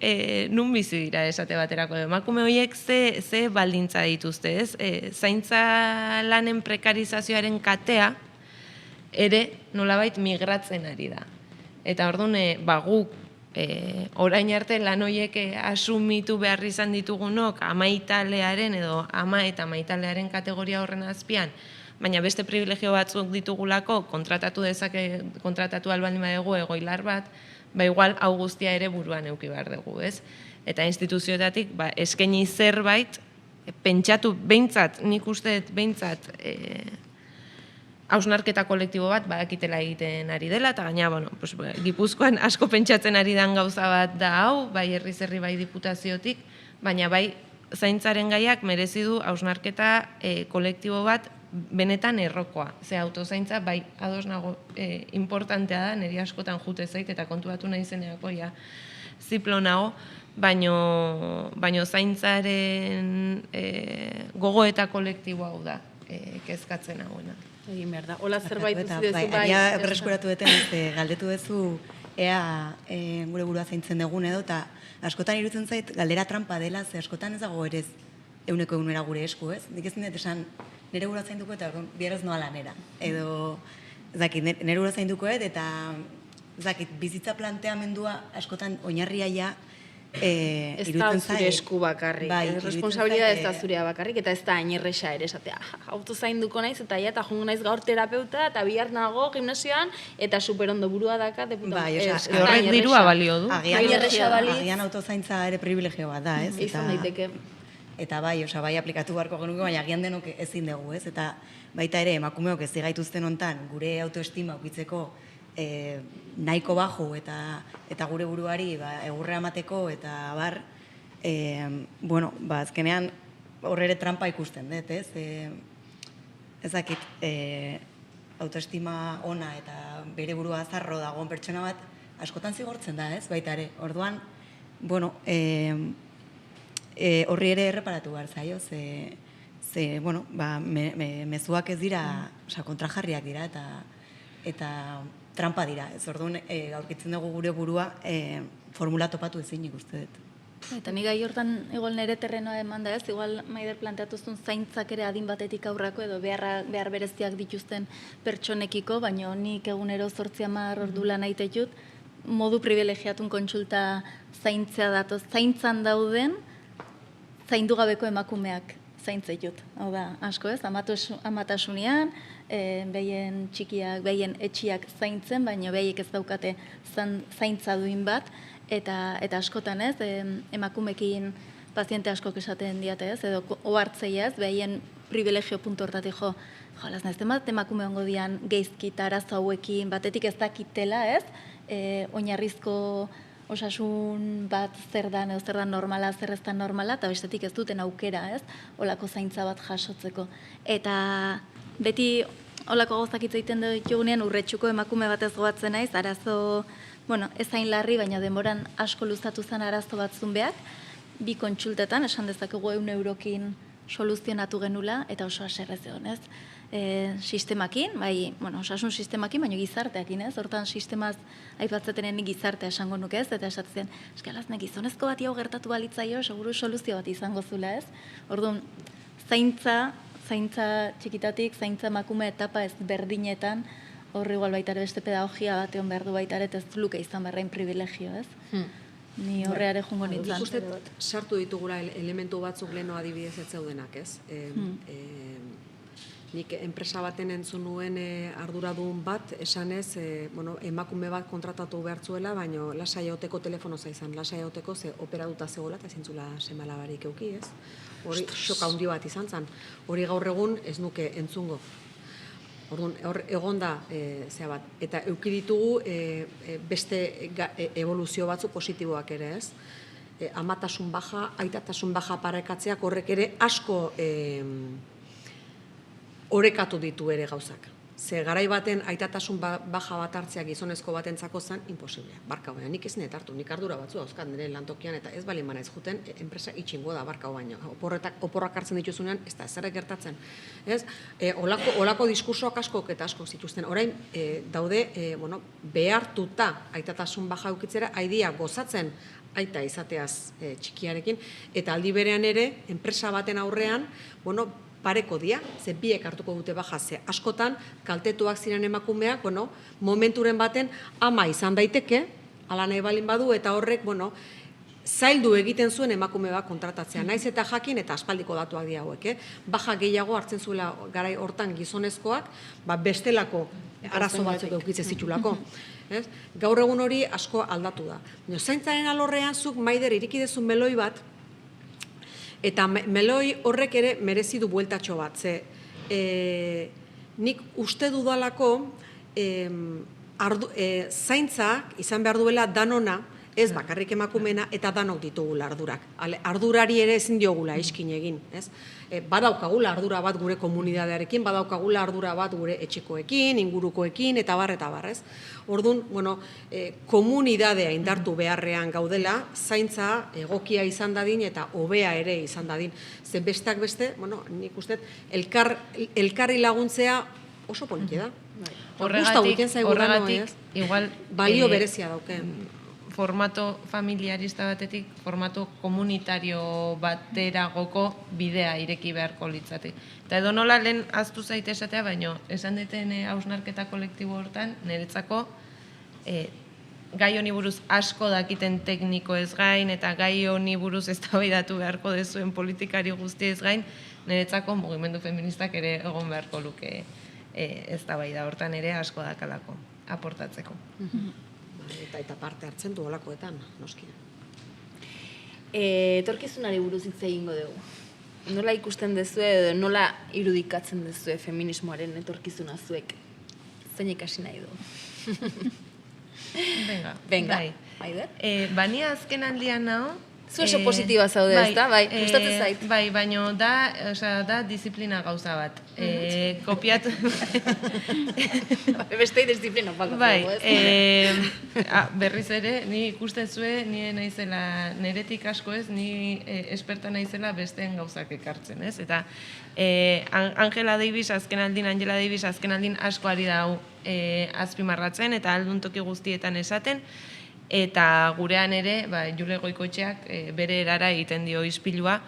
nun bizi dira esate baterako, emakume horiek ze baldintza dituzte, ez? Zaintza lanen prekarizazioaren katea ere nolabait migratzen ari da. Eta orduan, guk orain arte lan horiek asumitu behar izan ditugunok amaitalearen edo ama eta maitalearen kategoria horren azpian, baina beste privilegio batzuk ditugulako kontratatu albaldin badegu egoilar bat, igual hau guztia ere buruan eduki behar dugu, ez? Eta instituzioetatik eskaini zerbait, pentsatu behintzat, nik uste behintzat hausnarketa kolektibo bat badakitela egiten ari dela, eta gaina, Gipuzkoan asko pentsatzen ari den gauza bat da hau, bai herriz herri bai diputaziotik, baina bai zaintzaren gaiak merezi du hausnarketa kolektibo bat benetan errokoa. Ze autozaintza bai ados nago importantea da, niri askotan jute zait eta kontuatu nahi zeneako ziplo nago, baino zaintzaren gogoeta kolektibo hau da kezkatzen hauena. Egin behar da. Ola zerbait eta uzi duzu bai. berreskuratu duten, galdetu duzu ea gure burua zaintzen dugun edo, eta askotan irutzen zait galdera trampa dela, ze askotan ez dago ere euneko egunera gure esku, ez? Nik ez dut esan nire burua zainduko eta bihar ez noa lanera. Edo, nire burua zainduko eta bizitza planteamendua askotan oinarria ja Ez da zure esku bakarrik, responsabilidad ez da zurea bakarrik, eta ez da ainerresa ere, esatea, auto zainduko naiz, eta jongo naiz gaur terapeuta, eta bihar nago gimnasioan, eta superondo burua daka, horrek dirua balio du. Agian autozaintza ere privilegio bat da, ez? Izan daiteke. Eta bai aplikatu beharko genuke, baina agian denok ezin dugu, ez? Eta baita ere, emakumeok ez digaituzten hontan, gure autoestima ukitzeko nahiko baju eta gure buruari egurra emateko eta azkenean horre ere trampa ikusten dut, ez? Ez dakit, autoestima ona eta bere burua azarro dagoen pertsona bat askotan zigortzen da, ez? Baita ere, orduan, horri ere erreparatu behar zaio, mezuak ez dira, kontrajarriak dira eta trampa dira, ez orduan aurkitzen dugu gure burua formula topatu ezinik uste dut. Eta ni gai hortan igual nire terrenoa eman da ez, igual Maider planteatuzun zaintzak ere adin batetik aurrako edo behar bereziak dituzten pertsonekiko, baina nik egunero 8-10 ordu lan aitetut, modu privilegiatun kontsulta zaintzea datoz, zaintzan dauden zaindu gabeko emakumeak zaintzetut. Hau da, asko ez, amatasunean, behien txikiak, behien etxiak zaintzen, baina behiek ez daukate zaintza duin bat, eta askotan ez, emakumekin paziente askok esaten diate ez, edo ohartzei ez, behien privilegio puntu hortatik jolas naiz, emakume ongo dian geizkita arazo hauekin, batetik ez dakitela ez, oinarrizko osasun bat zer dan normala, zer ez da normala, eta bestetik ez duten aukera, ez, olako zaintza bat jasotzeko. Eta beti olako gauzak hitz egiten ditugunean urretxuko emakume batez goatzen naiz, arazo, ez hain larri, baina denboran asko luzatu zen arazo batzun behar, bi kontsultetan, esan dezakegu 100 eurokin soluzionatu genula, eta oso haserrez egon, ez? Sistemakin, osasun sistemakin, baina gizarteakin, ez? Hortan sistemaz aipatzatenen gizartea esango nuke, ez? Eta esatzen, eskalazne gizonezko bat hau gertatu balitzaio, seguru soluzio bat izango zula, ez? Orduan, zaintza txikitatik, zaintza emakume etapa ez berdinetan, horri igual baita ere beste pedagogia bat egon behar du baita ere, ez luke izan beharrein privilegio, ez? Ni horreare jungo Nik nintzen. uste sartu ditugula elementu batzuk leheno adibidez ez zeudenak, ez? Nik enpresa baten entzun nuen arduradun bat, esanez, emakume bat kontratatu behar zuela, baina lasai hauteko telefonoza izan, lasai hauteko ze operaduta zegoela eta zintzula semalabarik euki, ez? Hori xoka handi bat izan zen, hori gaur egun ez nuke entzungo. Orduan, hor egon da, bat, eta euki ditugu beste evoluzio batzu positiboak ere, ez? Amatasun baja, aitatasun baja parekatzeak horrek ere asko orekatu ditu ere gauzak. Ze garai baten aitatasun baja bat hartzea gizonezko batentzako zen imposiblea. Barka baina, nik ez net hartu, nik ardura batzu dauzkat nire lantokian eta ez bali manaiz juten, enpresa itxingo da barka baina. Oporrak hartzen dituzunean, ez da zerrek gertatzen. Ez? Olako diskursoak askok eta askok zituzten. Orain daude behartuta aitatasun baja eukitzera, aidia gozatzen aita izateaz txikiarekin, eta aldi berean ere, enpresa baten aurrean, pareko dia, ze biek hartuko dute baja, ze askotan kaltetuak ziren emakumeak, momenturen baten ama izan daiteke, ala nahi balin badu, eta horrek, zaildu egiten zuen emakume bat kontratatzea. Naiz eta jakin eta aspaldiko datuak dira hauek, baja gehiago hartzen zuela garai hortan gizonezkoak, bestelako arazo batzuk eukitze zitulako. Gaur egun hori asko aldatu da. Zaintzaren alorrean zuk maider irikidezun meloi bat, eta meloi horrek ere merezi du bueltatxo bat, ze nik uste dudalako zaintzak izan behar duela danona, ez bakarrik emakumena eta danok ditugula ardurak. Ardurari ere ezin diogula iskin egin, ez? Badaukagula ardura bat gure komunidadearekin, badaukagula ardura bat gure etxekoekin, ingurukoekin, eta bar, ez? Orduan, komunidadea indartu beharrean gaudela, zaintza egokia izan dadin eta hobea ere izan dadin. Ze besteak beste, nik uste, elkarri laguntzea oso politia da. Horregatik, igual, balio berezia dauke. Formato familiarista batetik, formato komunitario bateragoko bidea ireki beharko litzate. Eta edo nola lehen aztu zaite esatea, baino esan deten hausnarketa kolektibo hortan, niretzako gai honi buruz asko dakiten tekniko ez gain, eta gai honi buruz eztabaidatu beharko dezuen politikari guzti ez gain, niretzako mugimendu feministak ere egon beharko luke eztabaida hortan ere asko dakalako aportatzeko. Eta parte hartzen du olakoetan, noski. Etorkizunari buruz hitz egingo dugu. Nola ikusten dezue edo nola irudikatzen dezue feminismoaren etorkizuna zuek? Zein ikasi nahi du? Venga. Bani azken aldian naho, Zu oso positiba zaude, ezta? Bai, gustatzen zait. Bai, baino da disiplina gauza bat. Kopiatu... Bestei disiplina falta. Bai, berriz ere, ni ikusten zue, ni naizela neretik asko ez, ni esperta naizela besteen gauzak ekartzen, ez? Eta Angela Davis azken aldin asko ari da hau azpimarratzen eta aldun toki guztietan esaten, eta gurean ere, Jule Goikoetxeak bere erara egiten dio ispilua,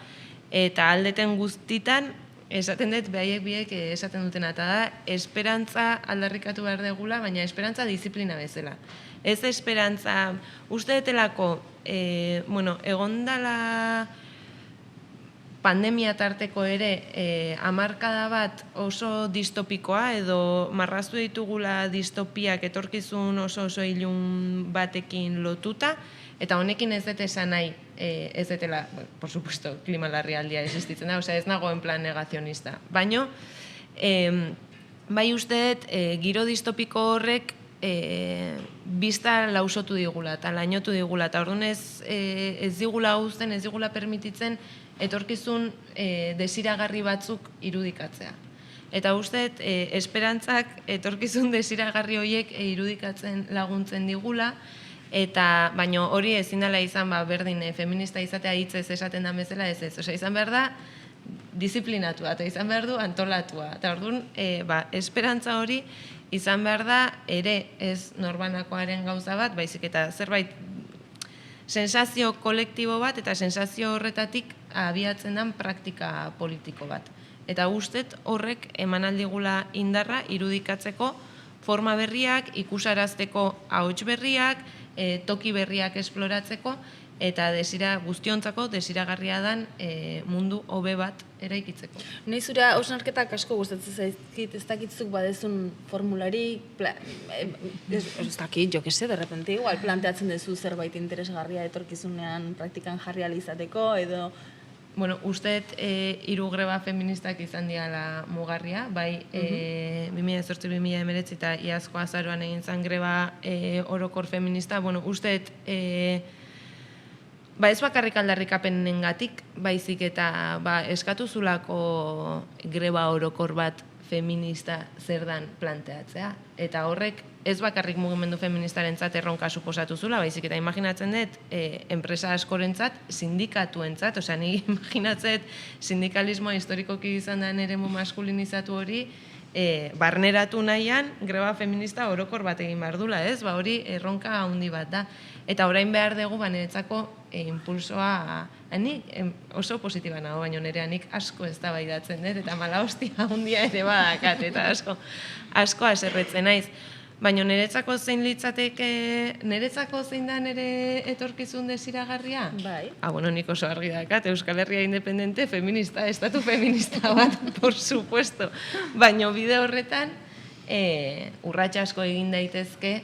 eta aldeten guztitan, esaten dut, biek esaten dutena, eta da, esperantza aldarrikatu behar degula, baina esperantza disiplina bezala. Ez esperantza, uste detelako, egondala pandemia tarteko ere hamarkada bat oso distopikoa edo marraztu ditugula distopiak etorkizun oso ilun batekin lotuta, eta honekin ez dut esan nahi, ez dutela, por supuesto, klima larrialdia existitzen da, ez nago en plan negazionista. Baina, bai uste dut, giro distopiko horrek bizta lausotu digula eta lainotu digula, eta orduan ez digula uzten, ez digula permititzen etorkizun desiragarri batzuk irudikatzea. Eta uste, esperantzak etorkizun desiragarri horiek irudikatzen laguntzen digula, eta baino hori ezin dela izan berdin feminista izatea hitzez esaten da bezala ez. Osea, izan behar da disiplinatua eta izan behar du antolatua. Eta orduan, esperantza hori izan behar da ere ez norbanakoaren gauza bat, baizik eta zerbait sensazio kolektibo bat eta sensazio horretatik abiatzen den praktika politiko bat. Eta ustet horrek eman aldigula indarra irudikatzeko forma berriak, ikusarazteko ahots berriak, toki berriak esploratzeko, eta guztiontzako desiragarria dan mundu hobe bat eraikitzeko. Nei zure hausnarketak asko gustatzen zaizkit, ez dakitzuk badezun formulari, ez dakit, jo kese, de repente igual planteatzen duzu zerbait interesgarria etorkizunean praktikan jarri ahal izateko, edo... Bueno, usteet 3 greba feministak izan diala mugarria, bai 2008-2019 eta iazko azaroan egin zan greba orokor feminista, bueno, usteet ez bakarrik aldarrikapenengatik, baizik eta eskatu zulako greba orokor bat feminista zer dan planteatzea. Eta horrek ez bakarrik mugimendu feministarentzat erronka suposatu zula, baizik eta imaginatzen dut enpresa askorentzat, sindikatuentzat, osea, ni imaginatzen sindikalismoa historikoki izan da eremu maskulinizatu hori, barneratu nahian greba feminista orokor bat egin behar dula, ez? Hori erronka handi bat da. Eta orain behar dugu niretzako impulsoa, oso positiba nago, baina nireanik asko ez da baidatzen dut, eta mala hostia handia ere badakat, eta asko aserretzen naiz. Baina niretzako zein litzateke, niretzako zein da nire etorkizun desiragarria? Bai. Bueno, nik oso argi dakat, Euskal Herria independente, feminista, estatu feminista bat, por supuesto. Baina bide horretan, urratsa asko egin daitezke,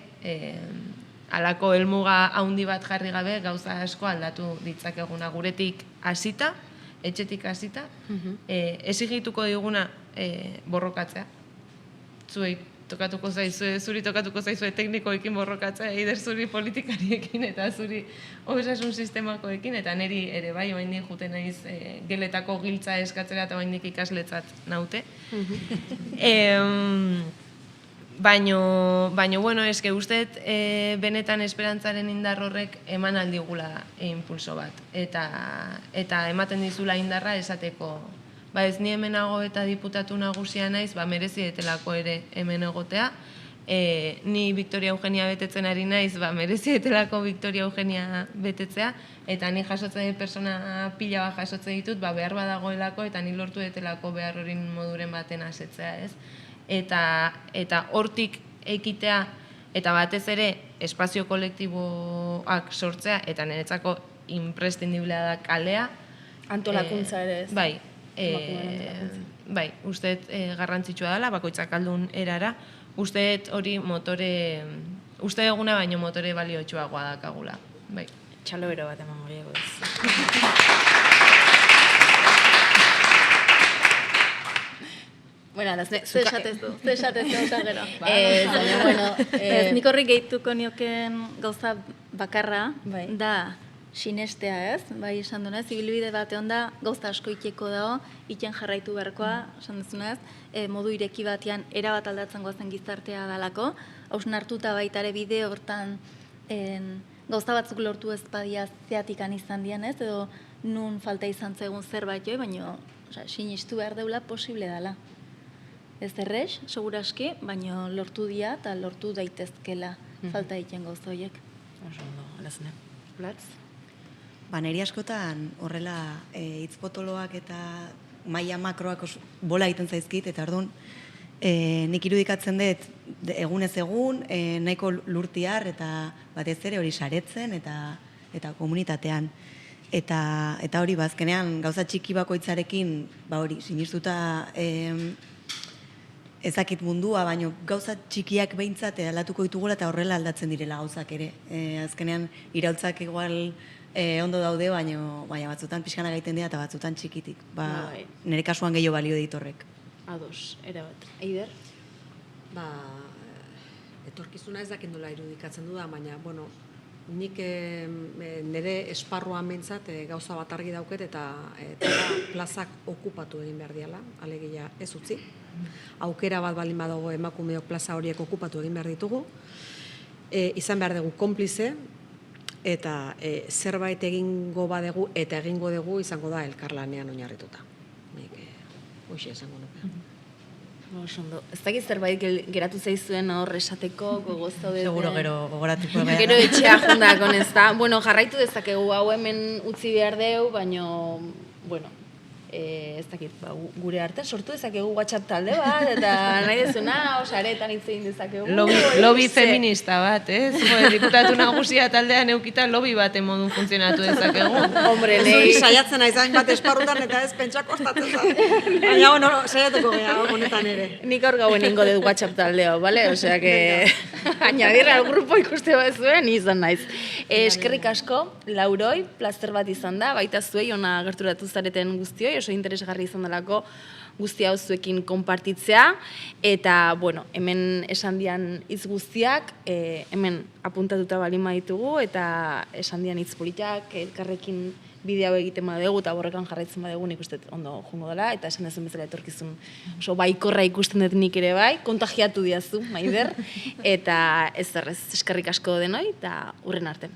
halako helmuga handi bat jarri gabe, gauza asko aldatu ditzakeguna guretik hasita, etxetik hasita, exigituko diguna borrokatzea. Zuei tokatuko zaizue, zuri tokatuko zaizue teknikoekin borrokatzea, eider zuri politikariekin eta zuri osasun sistemakoekin, eta niri ere bai, oraindik juten naiz geletako giltza eskatzera eta oraindik ikasletzat naute. Baina, bueno, eske usteet benetan esperantzaren indar horrek eman aldigula impulso bat. Eta ematen dizula indarra esateko, ez ni hemenago eta diputatu nagusia naiz, merezi etelako ere hemen egotea. Ni Victoria Eugenia betetzen ari naiz, merezi etelako Victoria Eugenia betetzea. Eta ni jasotzen persona pila bat jasotzen ditut, behar badagoelako eta ni lortu etelako behar horin moduren baten asetzea, ez? Eta hortik ekitea, eta batez ere espazio kolektiboak sortzea, eta niretzako imprescindiblea da kalea. Antolakuntza ere ez. Bai, usteet garrantzitsua dela, bakoitzak aldun erara, usteet hori uste eguna baino motore baliotsuagoa dakagula. Bai. Txalobero bat eman horiego ez. Bueno, Ze esatez du, eta gero. Nik horri gehituko nioken gauza bakarra, da sinestea ez, bai esan dunez, ibilbide bate onda gauza asko iteko dago, iten jarraitu beharkoa, esan duzunez, modu ireki batean erabat aldatzen goazen gizartea dalako, hausnartuta baitare bide hortan gauza batzuk lortu ez badia zeatikan izan dian ez, edo nun falta izan zegoen zerbait joi, baina sinistu behar deula posible dela. Ez errez, seguraski, baina lortu dia eta lortu daitezkela falta egiten gauza horiek. Oso ondo, alazne. Platz? Neri askotan horrela hitzpotoloak eta maila makroak bola egiten zaizkit, eta orduan nik irudikatzen dut egunez egun, nahiko lurtiar eta batez ere hori saretzen eta komunitatean. Eta hori bazkenean gauza txiki bakoitzarekin, hori sinistuta ezakit mundua, baina gauza txikiak behintzat aldatuko ditugula eta horrela aldatzen direla gauzak ere. Azkenean irautzak igual ondo daude, baina batzutan pixkana gaiten dira eta batzutan txikitik. Nire kasuan gehiago balio ditorrek. Ados, erabat. Eider? Etorkizuna ez dakit nola irudikatzen du da, baina, bueno, nik nire esparruan behintzat gauza bat argi dauket eta plazak okupatu egin behar diala, alegia ez utzi. Aukera bat balin badago emakumeok plaza horiek okupatu egin behar ditugu. Izan behar dugu konplize eta zerbait egingo badegu eta egingo dugu izango da elkarlanean oinarrituta. Nik hoxe esango nuke. Ez dakit zerbait geratu zaizuen hor esateko gogoz zaude. Seguro gero gogoratuko gara. Gero etxea jundakon ez da. Bueno, jarraitu dezakegu hau hemen utzi behar deu, baina, bueno, ez dakit, gure arte sortu dezakegu WhatsApp talde bat, eta nahi dezuna, saretan hitz egin dezakegu. Lobby feminista bat, ez? Diputatu nagusia taldean eukita lobby baten modun funtzionatu dezakegu. Hombre, Zuri saiatzen aizain bat esparrutan eta ez pentsa kostatzen zan. Baina, bueno, saiatuko gea, honetan ere. Nik gaur gauen ingo dut WhatsApp taldeo, bale? Osea que añadir al grupo ikuste bat zuen izan naiz. Eskerrik asko, Lauroi, plazer bat izan da, baita zuei ona gerturatu zareten guztioi, oso interesgarri izan delako guzti hau zuekin konpartitzea, eta, bueno, hemen esan dian hitz guztiak, hemen apuntatuta balin baditugu, eta esan dian hitz politak, elkarrekin bide hau egiten badugu, eta borrekan jarraitzen badugu, nik uste ondo jungo dela, eta esan dezen bezala etorkizun oso baikorra ikusten dut nik ere bai, kontagiatu diazu, Maider, eta ez errez, eskerrik asko denoi, eta hurren arte.